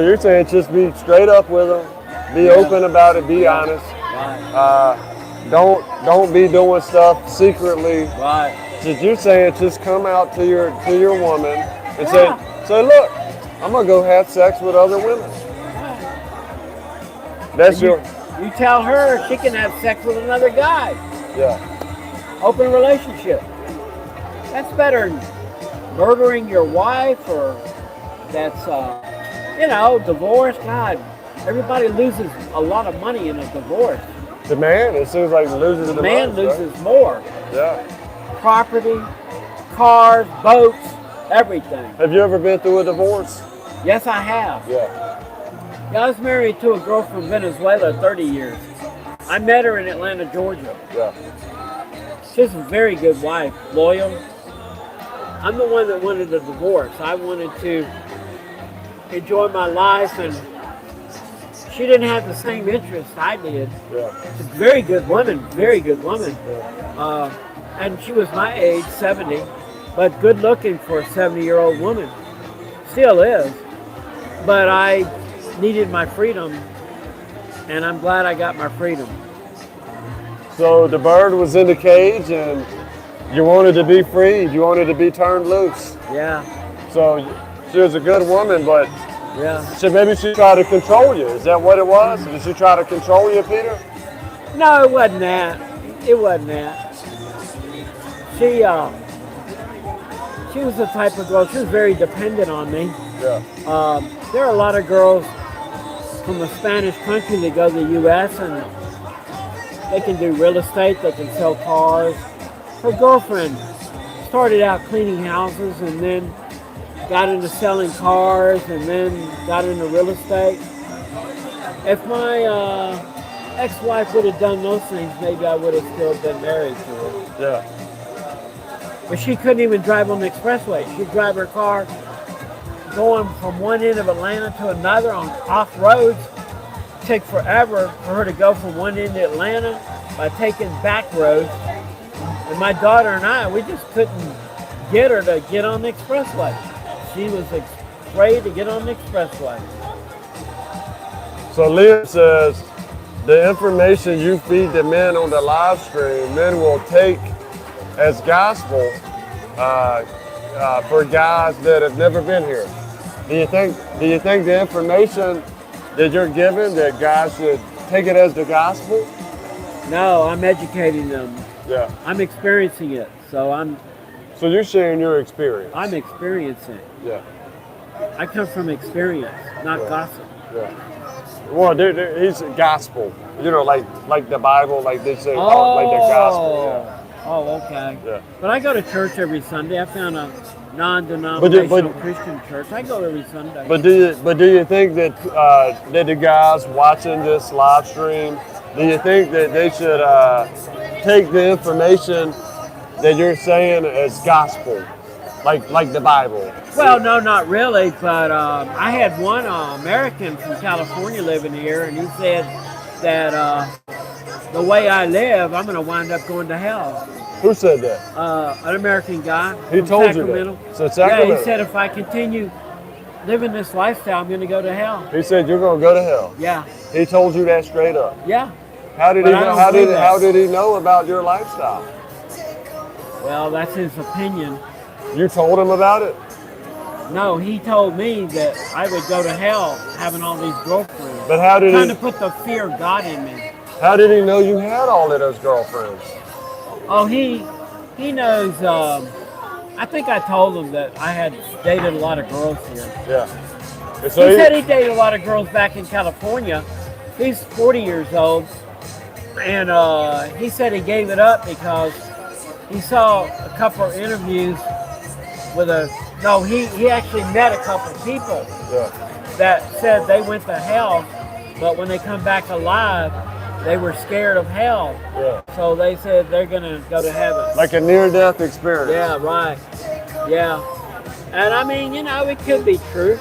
you're saying just be straight up with them, be open about it, be honest. Right. Don't be doing stuff secretly. Right. You're saying just come out to your woman and say, look, I'm gonna go have sex with other women. That's your You tell her she can have sex with another guy. yeah. Open relationship. That's better than murdering your wife, or that's divorce. God, everybody loses a lot of money in a divorce. The man, it seems like loses The man money, right? loses more. Yeah. Property, cars, boats, everything. Have you ever been through a divorce? Yes, I have. Yeah. I was married to a girl from Venezuela 30 years. I met her in Atlanta, Georgia. Yeah. She's a very good wife, loyal. I'm the one that wanted a divorce. I wanted to enjoy my life, and she didn't have the same interests I did. Yeah. She's a very good woman, very good woman. And she was my age, 70, but good looking for a 70-year-old woman. Still is. But I needed my freedom, and I'm glad I got my freedom. So the bird was in the cage, and you wanted to be freed. You wanted to be turned loose. Yeah, So she was a good woman, but yeah. maybe she tried to control you. Is that what it was? Did she try to control you, Peter? No, it wasn't that. It wasn't that. She was the type of girl. She was very dependent on me. Yeah. There are a lot of girls from the Spanish country that go to the U.S. and they can do real estate. They can sell cars. Her girlfriend started out cleaning houses and then got into selling cars and then got into real estate. If my ex-wife would have done those things, maybe I would have still been married to her. Yeah. But she couldn't even drive on the expressway. She'd drive her car going from one end of Atlanta to another on off roads. It'd take forever for her to go from one end of Atlanta by taking back roads. And my daughter and I, we just couldn't get her to get on the expressway. She was afraid to get on the expressway. So Leah says, the information you feed the men on the live stream, men will take as gospel for guys that have never been here. Do you think the information that you're giving, that guys should take it as the gospel? No, I'm educating them. Yeah. I'm experiencing it. So you're sharing your experience. I'm experiencing. Yeah. I come from experience, not gossip. Yeah. Well, he's gospel. You know, like the Bible, like they say, Oh, like the gospel. Yeah. Oh, okay. Yeah. But I go to church every Sunday. I found a non-denominational But- Christian church. I go every Sunday. But do you think that that the guys watching this live stream, do you think that they should take the information that you're saying as gospel, like the Bible? Well, no, not really. But I had one American from California living here, and he said that the way I live, I'm going to wind up going to hell. Who said that? An American guy. He from told Sacramento. you that. So Sacramento. Yeah, he said if I continue living this lifestyle, I'm going to go to hell. He said you're going to go to hell. Yeah, He told you that straight up. yeah. How did But he I know? don't How believe did that. how did he know about your lifestyle? Well, that's his opinion. You told him about it? No, he told me that I would go to hell having all these girlfriends. But how did Trying to he put the fear of God in me. how did he know you had all of those girlfriends? Oh, he knows. I think I told him that I had dated a lot of girls here. Yeah. And so He said he dated a lot of girls back in California. He's 40 years old, and he said he gave it up because he saw a couple of interviews with he actually met a couple of people yeah. that said they went to hell, but when they come back alive, they were scared of hell. Yeah. So they said they're going to go to heaven. Like a near-death experience. Yeah, right. Yeah. And I mean, it could be true.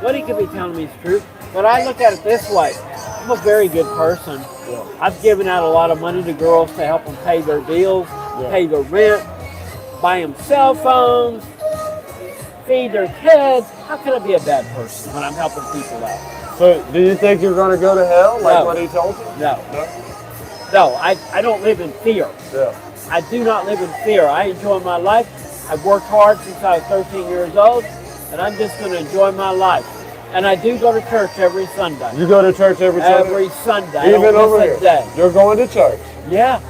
What he could be telling me is true. But I look at it this way. I'm a very good person. Yeah. I've given out a lot of money to girls to help them pay their bills, pay their rent, buy them cell phones, feed their kids. How can I be a bad person when I'm helping people out? So do you think you're going to go to hell like No. what he told you? No. No? No, I don't live in fear. Yeah. I do not live in fear. I enjoy my life. I've worked hard since I was 13 years old, and I'm just going to enjoy my life. And I do go to church every Sunday. You go to church every Sunday? Every Sunday. I Even don't over miss here? a day. You're going to church? Yeah.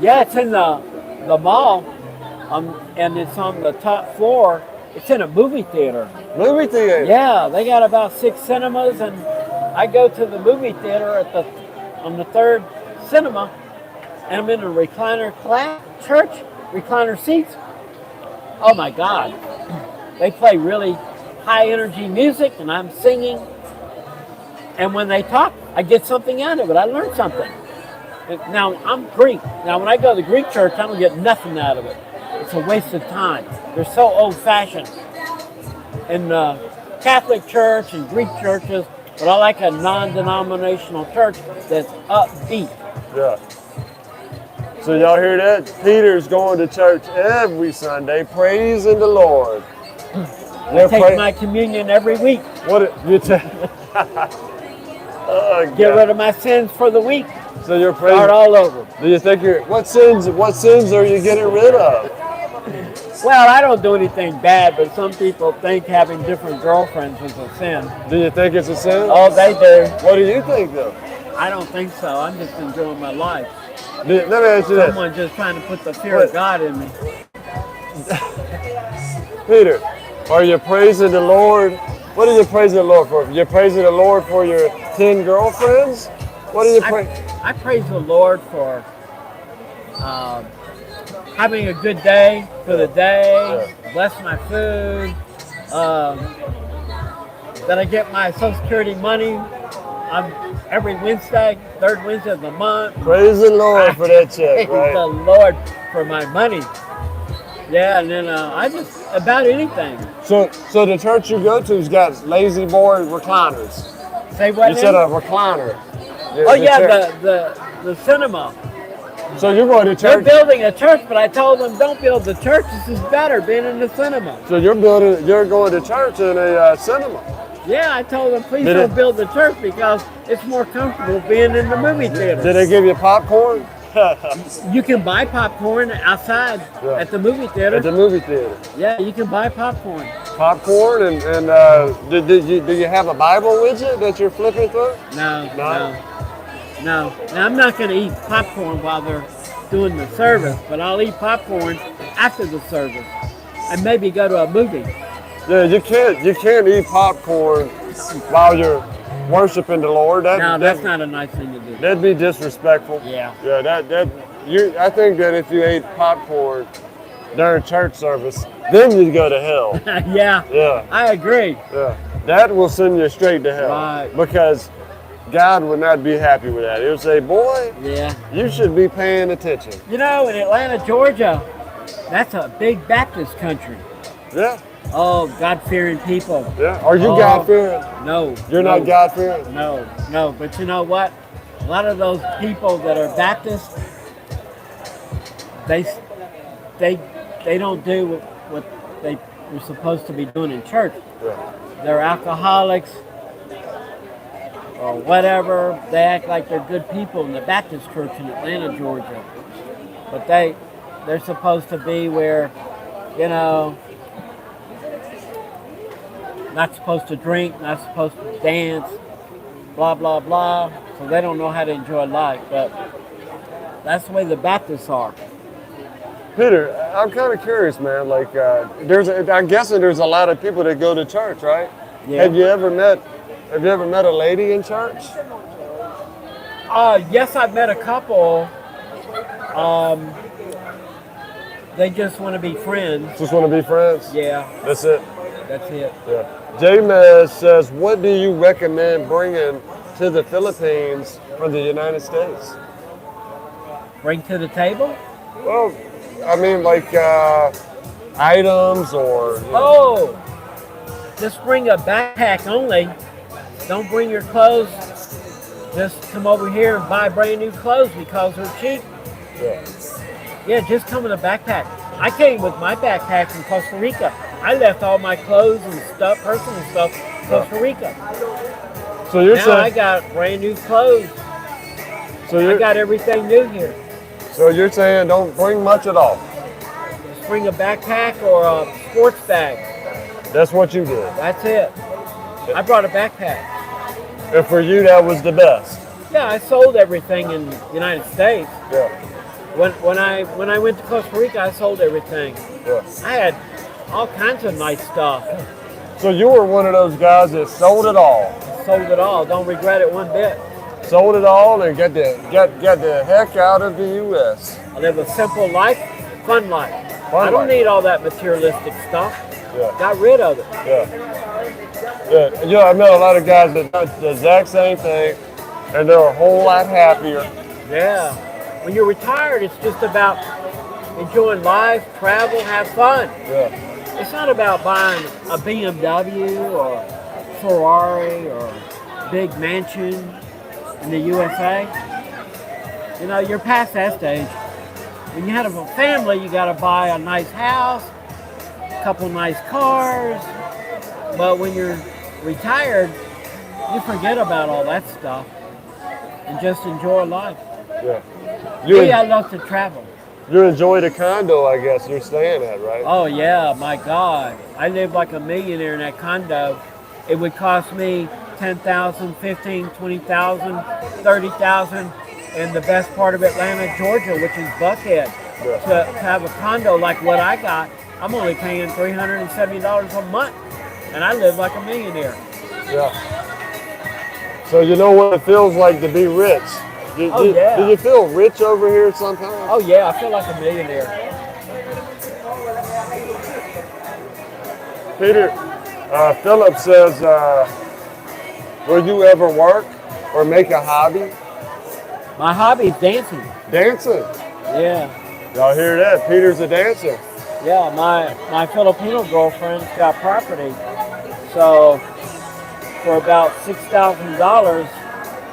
Yeah, it's in the mall, and it's on the top floor. It's in a movie theater. Movie theater? Yeah, they got about 6 cinemas, and I go to the movie theater on the third cinema, and I'm in a recliner church, recliner seats. Oh my God. They play really high energy music, and I'm singing. And when they talk, I get something out of it. I learn something. Now, I'm Greek. Now, when I go to the Greek church, I don't get nothing out of it. It's a waste of time. They're so old-fashioned. In Catholic church and Greek churches, but I like a non-denominational church that's upbeat. Yeah. So y'all hear that? Peter's going to church every Sunday, praising the Lord. I take my communion every week. What you take? Get rid of my sins for the week. So you're Start praising. all over. Do you think what sins are you getting rid of? Well, I don't do anything bad, but some people think having different girlfriends is a sin. Do you think it's a sin? Oh, they do. What do you think though? I don't think so. I'm just enjoying my life. Let me ask you this. Someone just trying to put the fear of God in me. Peter, are you praising the Lord? What are you praising the Lord for? You're praising the Lord for your 10 girlfriends? What are you praising? I praise the Lord for having a good day for the day, bless my food, that I get my Social Security money every Wednesday, third Wednesday of the month. Praise the Lord for that check, Praise right? the Lord for my money. Yeah, and then I just, about anything. So the church you go to's got lazy boy recliners. Say what You now? said a recliner. Oh yeah, church. the cinema. So you're going to They're church. building a church, but I told them don't build the church. This is better being in the cinema. So you're going to church in a cinema. Yeah, I told them please Did don't it- build the church because it's more comfortable being in the movie theater. Did they give you popcorn? You can buy popcorn outside Yeah. at the movie theater. At the movie theater. Yeah, you can buy popcorn. Popcorn and do you have a Bible with you that you're flipping through? No. No? Now I'm not going to eat popcorn while they're doing the service, but I'll eat popcorn after the service and maybe go to a movie. Yeah, you can't eat popcorn while you're worshiping the Lord. No, that's not a nice thing to do. That'd be disrespectful. Yeah. Yeah, I think that if you ate popcorn during church service, then you'd go to hell. Yeah, Yeah, I agree. yeah. That will send you straight to hell. Right. Because God would not be happy with that. He would say, boy, Yeah. you should be paying attention. You know, in Atlanta, Georgia, that's a big Baptist country. Yeah, Oh, God-fearing people. yeah. Are you Oh. God-fearing? No. You're no, not God-fearing? No. But you know what? A lot of those people that are Baptist, they don't do what they were supposed to be doing in church. Yeah. They're alcoholics or whatever. They act like they're good people in the Baptist church in Atlanta, Georgia. But they're supposed to be where, you know, not supposed to drink, not supposed to dance, blah, blah, blah. So they don't know how to enjoy life. But that's the way the Baptists are. Peter, I'm kind of curious, man. Like, I'm guessing there's a lot of people that go to church, right? Yeah. Have you ever met a lady in church? Yes, I've met a couple. They just want to be friends. Just want to be friends? Yeah, That's it. that's it. Yeah. J-Mez says, what do you recommend bringing to the Philippines from the United States? Bring to the table? Well, I mean, like items or. Oh, just bring a backpack only. Don't bring your clothes. Just come over here and buy brand new clothes because they're cheap. Yeah. Yeah, just come in a backpack. I came with my backpack from Costa Rica. I left all my clothes and stuff, personal stuff, in Costa Rica. So you're Now I saying. got brand new clothes. So I you're, got everything new here. so you're saying don't bring much at all. Just bring a backpack or a sports bag. That's what you did. That's it. I brought a backpack. And for you, that was the best. Yeah, I sold everything in the United States. Yeah. When I went to Costa Rica, I sold everything. Yeah. I had all kinds of nice stuff. So you were one of those guys that sold it all. Sold it all. Don't regret it one bit. Sold it all and get the heck out of the U.S. I live a simple life, fun life. Fun I don't life. need all that materialistic stuff. Yeah. Got rid of it. Yeah. Yeah, I met a lot of guys that do the exact same thing, and they're a whole lot happier. Yeah. When you're retired, it's just about enjoying life, travel, have fun. Yeah. It's not about buying a BMW or Ferrari or big mansion in the USA. You know, you're past that stage. When you have a family, you got to buy a nice house, a couple nice cars. But when you're retired, you forget about all that stuff and just enjoy life. Yeah. You, Yeah, I love to travel. you enjoy the condo, I guess, you're staying at, right? Oh yeah, my God. I live like a millionaire in that condo. It would cost me 10,000, 15, 20,000, 30,000 in the best part of Atlanta, Georgia, which is Buckhead. Yeah. To have a condo like what I got, I'm only paying $370 a month. And I live like a millionaire. Yeah. So you know what it feels like to be rich. Oh, yeah. Do you feel rich over here sometimes? Oh yeah, I feel like a millionaire. Peter, Philip says, will you ever work or make a hobby? My hobby is dancing. Dancing. Yeah. Y'all hear that? Peter's a dancer. Yeah, my Filipino girlfriend's got property. So for about $6,000,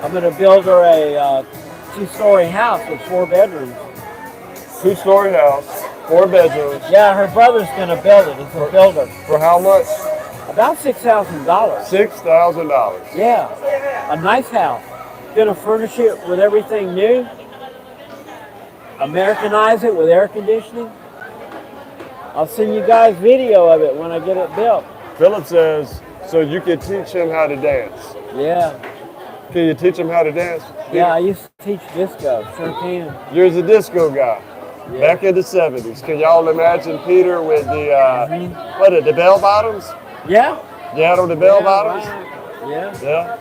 I'm going to build her a 2-story house with 4 bedrooms. 2-story house, 4 bedrooms. Yeah, her brother's going to build it. He's a builder. For how much? About $6,000. $6,000. Yeah, a nice house. Going to furnish it with everything new. Americanize it with air conditioning. I'll send you guys video of it when I get it built. Philip says, so you can teach him how to dance. Yeah. Can you teach him how to dance? Yeah, I used to teach disco. Sure can. You're a disco guy. Yeah. Back in the 70s. Can y'all imagine Peter with the, what are the bell bottoms? Yeah. You had on the bell Yeah, bottoms? right. Yeah. Yeah.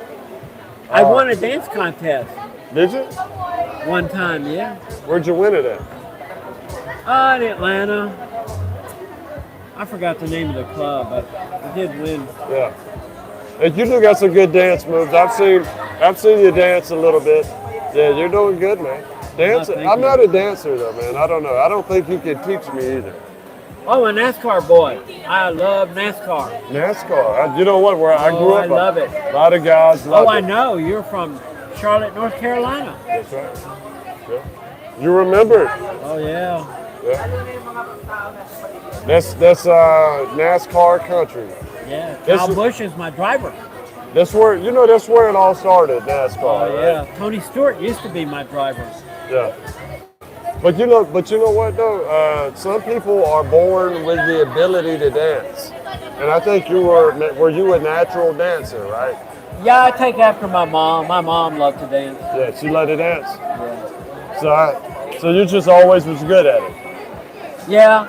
I won a dance contest Did you? one time, yeah. Where'd you win it at? In Atlanta. I forgot the name of the club, but I did win. Yeah. And you do got some good dance moves. I've seen you dance a little bit. Yeah, you're doing good, man. Dancing. thank I'm you. not a dancer though, man. I don't know. I don't think you can teach me either. Oh, a NASCAR boy. I love NASCAR. NASCAR. You know what? Where I grew up, I love it. a lot of guys love Oh, I it. know. You're from Charlotte, North Carolina. That's right. Yeah. You remember it. Oh, yeah. Yeah. That's NASCAR country. Yeah. This Kyle is- Busch is my driver. That's where that's where it all started. NASCAR. Oh, right? yeah. Tony Stewart used to be my driver. Yeah. But you know what though? Some people are born with the ability to dance, and I think were you a natural dancer, right? Yeah, I take after my mom. My mom loved to dance. Yeah, she loved to dance. Yeah. So you just always was good at it. Yeah.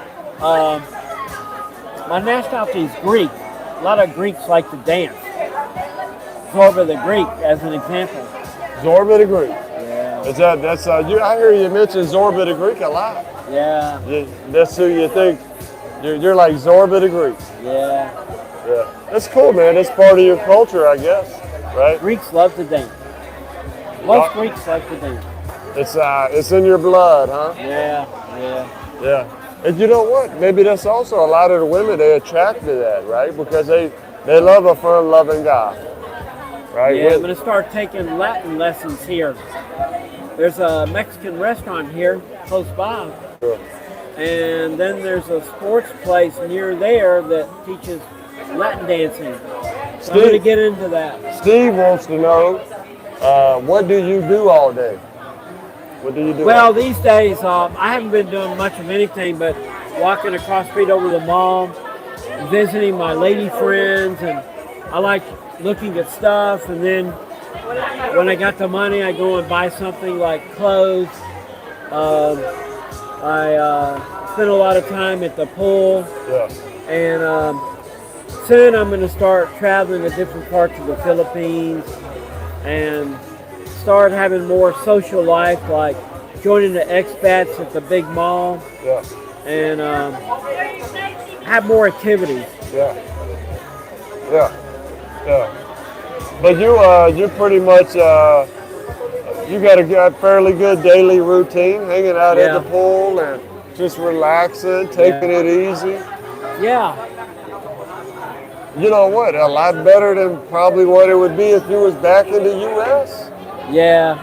My nationality is Greek. A lot of Greeks like to dance. Zorba the Greek, as an example. Zorba the Greek. Yeah. That's you? I hear you mention Zorba the Greek a lot. Yeah. That's who you think. You're like Zorba the Greek. Yeah. Yeah, that's cool, man. That's part of your culture, I guess, right? Greeks love to dance. Most Greeks love to dance. It's in your blood, huh? Yeah. Yeah. Yeah. And you know what? Maybe that's also a lot of the women, they attract to that, right? Because they love a fun-loving guy, right? Yeah, I'm going to start taking Latin lessons here. There's a Mexican restaurant here close by. Sure. And then there's a sports place near there that teaches Latin dancing. So I'm going to get into that. Steve wants to know, what do you do all day? What do you do? Well, these days, I haven't been doing much of anything but walking across the street over the mall, visiting my lady friends, and I like looking at stuff. And then when I got the money, I go and buy something like clothes. I spend a lot of time at the pool. Yeah. And soon I'm going to start traveling to different parts of the Philippines and start having more social life, like joining the expats at the big mall Yeah. and have more activities. Yeah. Yeah. Yeah. But you pretty much you got a fairly good daily routine, hanging out at the pool and just relaxing, taking it easy. Yeah. You know what? A lot better than probably what it would be if you was back in the U.S. Yeah.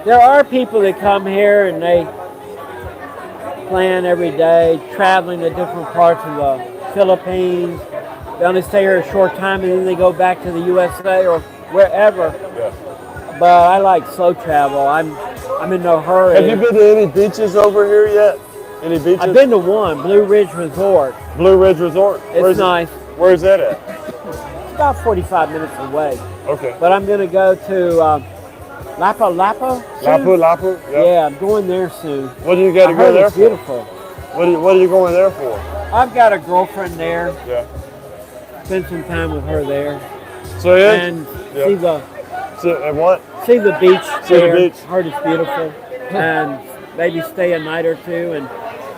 There are people that come here and they plan every day, traveling to different parts of the Philippines. They only stay here a short time and then they go back to the USA or wherever. Yeah. But I like slow travel. I'm I'm in no hurry. Have you been to any beaches over here yet? Any beaches? I've been to one, Blue Ridge Resort. Blue Ridge Resort. It's nice. Where's that at? It's about 45 minutes away. Okay. But I'm going to go to Lapu Lapu. Lapu. Yep. Yeah, I'm going there soon. What do you got to I go heard there it's for? beautiful. What are you going there for? I've got a girlfriend there. Yeah. Spend some time with her there. So yeah. And see the And what? see the beach See the there. beach. Heard it's beautiful. And maybe stay a night or two in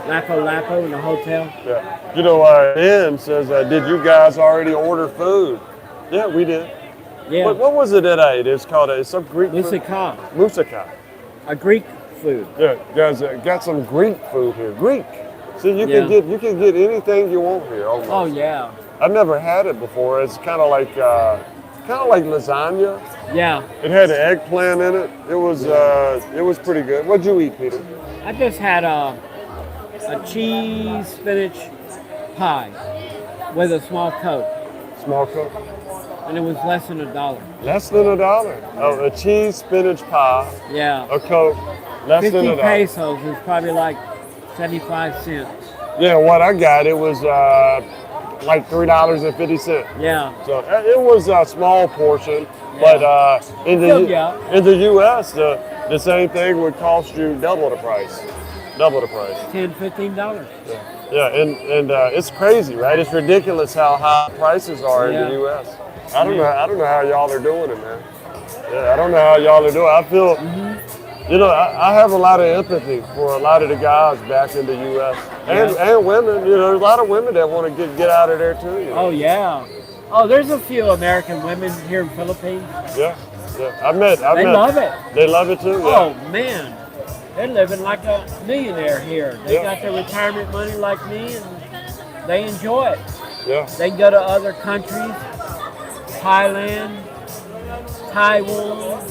Lapu Lapu in a hotel. Yeah. You know, Ben says, did you guys already order food? Yeah, we did. Yeah. What was it that I ate? It's called it's some Greek food. Moussaka, Moussaka. a Greek food. Yeah, guys, got some Greek food here. Greek. See, you Yeah. can get anything you want here. Almost. Oh yeah. I've never had it before. It's kind of like lasagna. Yeah. It had an eggplant in it. It was pretty good. What'd you eat, Peter? I just had a cheese spinach pie with a small Coke, Small Coke. and it was less than $1. Less than $1. Oh, a cheese spinach pie, Yeah. a Coke, less than 50 $1. pesos is probably like 75 cents. Yeah, what I got, it was like $3.50. Yeah. So it was a small portion, but in the U.S., the same thing would cost you double the price. Double the price. $10, $15. Yeah, and it's crazy, right? It's ridiculous how high prices are in Yeah. the U.S. I don't know how y'all are doing it, man. Yeah, I don't know how y'all are doing. I feel, you know, I have a lot of empathy for a lot of the guys back in the U.S. and women. You know, there's a lot of women that want to get out of there too. You know? Oh yeah. Oh, there's a few American women here in Philippines. Yeah. I met. They love it. They love it too. Oh Yeah. man, they're living like a millionaire here. They got their retirement money like me, and they enjoy it. Yeah. They can go to other countries, Thailand, Taiwan,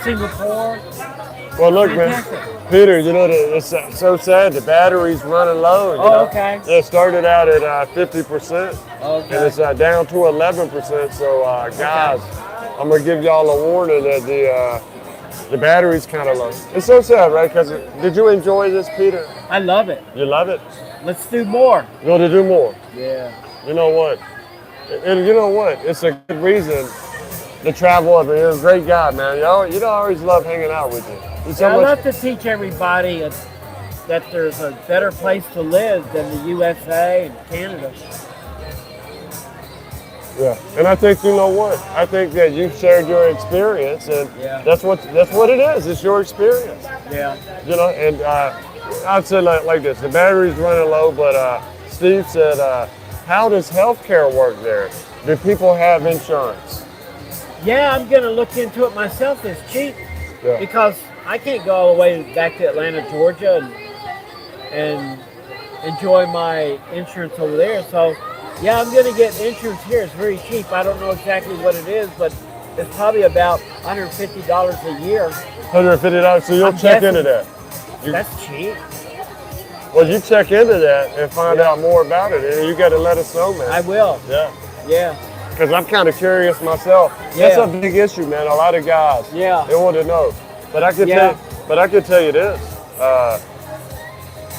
Singapore. Well, look, man, Fantastic. Peter. You know, it's so sad. The battery's running low. You know? Okay. It started out at 50%, Okay. and it's down to 11%. So, guys, I'm gonna give y'all a warning that the battery's kind of low. It's so sad, right? Because did you enjoy this, Peter? I love it. You love it. Let's do more. You want to do more? Yeah. You know what? And you know what? It's a good reason to travel up here. You're a great guy, man. You know, I always love hanging out with you. You're so I much- love to teach everybody that there's a better place to live than the USA and Canada. Yeah, and I think you know what? I think that you shared your experience, and Yeah. that's what it is. It's your experience. Yeah. You know, and I'd say like this: the battery's running low, but Steve said, "How does healthcare work there? Do people have insurance?" Yeah, I'm gonna look into it myself. It's cheap Yeah. because I can't go all the way back to Atlanta, Georgia, and enjoy my insurance over there. So, yeah, I'm gonna get insurance here. It's very cheap. I don't know exactly what it is, but it's probably about $150 a year. $150. So you'll I'm check guessing. into that. That's cheap. Well, you check into that and find out more about it, and you got to let us know, man. I will. Yeah. Yeah. Because I'm kind of curious myself. Yeah. That's a big issue, man. A lot of guys, Yeah. they want to know. But I can Yeah. tell you this.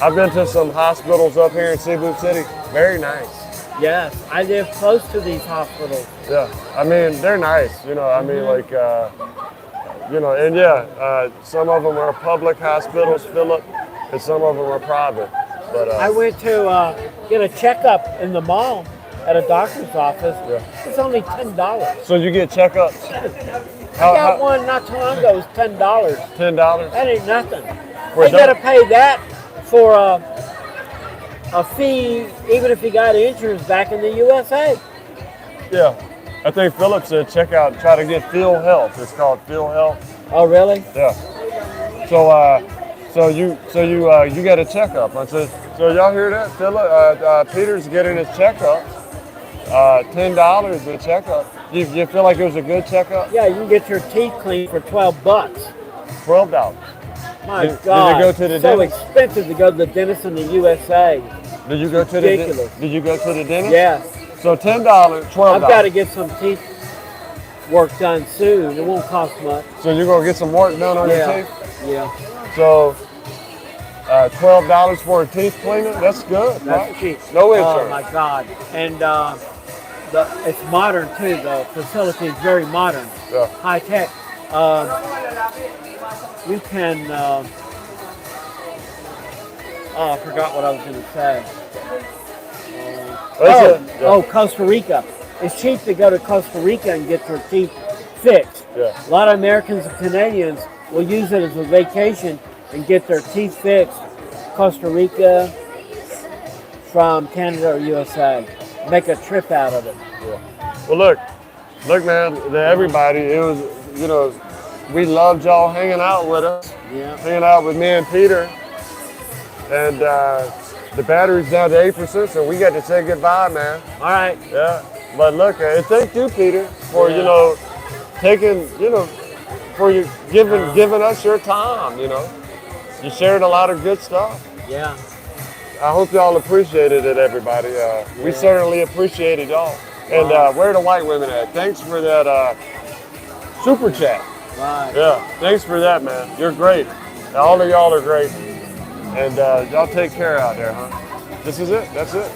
I've been to some hospitals up here in Cebu City. Very nice. Yes, I live close to these hospitals. Yeah. I mean, they're nice. You know, I mean, like, you know, and yeah, some of them are public hospitals, Philip, and some of them are private. But I went to get a checkup in the mall at a doctor's office. Yeah. It's only $10. so you get checkups. I got one not too long ago. It was $10. $10. That ain't nothing. We're You got to done. pay that for a fee, even if you got insurance back in the USA. Yeah. I think Philip said try to get Phil Health. It's called Phil Health. Oh, really? Yeah. So you got a checkup. I said, so y'all hear that? Philip, Peter's getting his checkup. $10 a checkup. You feel like it was a good checkup? Yeah, you can get your teeth cleaned for $12. $12. My Did you God, go to the so dentist? expensive to go to the dentist in the USA. Did you go to Ridiculous. Did you go to the dentist? Yes, So $10, $12. I've got to get some teeth work done soon. It won't cost much. So you're gonna get some work done on your Yeah. teeth? Yeah. So $12 for a teeth cleaner? That's good. That's right? cheap. No Oh insurance. my God! And it's modern too. The facility is very modern, Yeah. high tech. You can. I forgot what I was going to say. That's it. Yeah. Oh, Costa Rica. It's cheap to go to Costa Rica and get your teeth fixed. Yeah. A lot of Americans and Canadians will use it as a vacation and get their teeth fixed. Costa Rica from Canada or USA. Make a trip out of it. Well, look, man, to everybody, it was, we loved y'all hanging out with us, Yeah. hanging out with me and Peter. And the battery's down to 8%, so we got to say goodbye, man. All right. Yeah. But look, thank you, Peter, for, Yeah. taking, for you giving us your time, You shared a lot of good stuff. Yeah. I hope y'all appreciated it, everybody. We certainly appreciated y'all. And where are the white women at? Thanks for that super chat. Right. Yeah, thanks for that, man. You're great. All of y'all are great. And y'all take care out there, huh? This is it? That's it?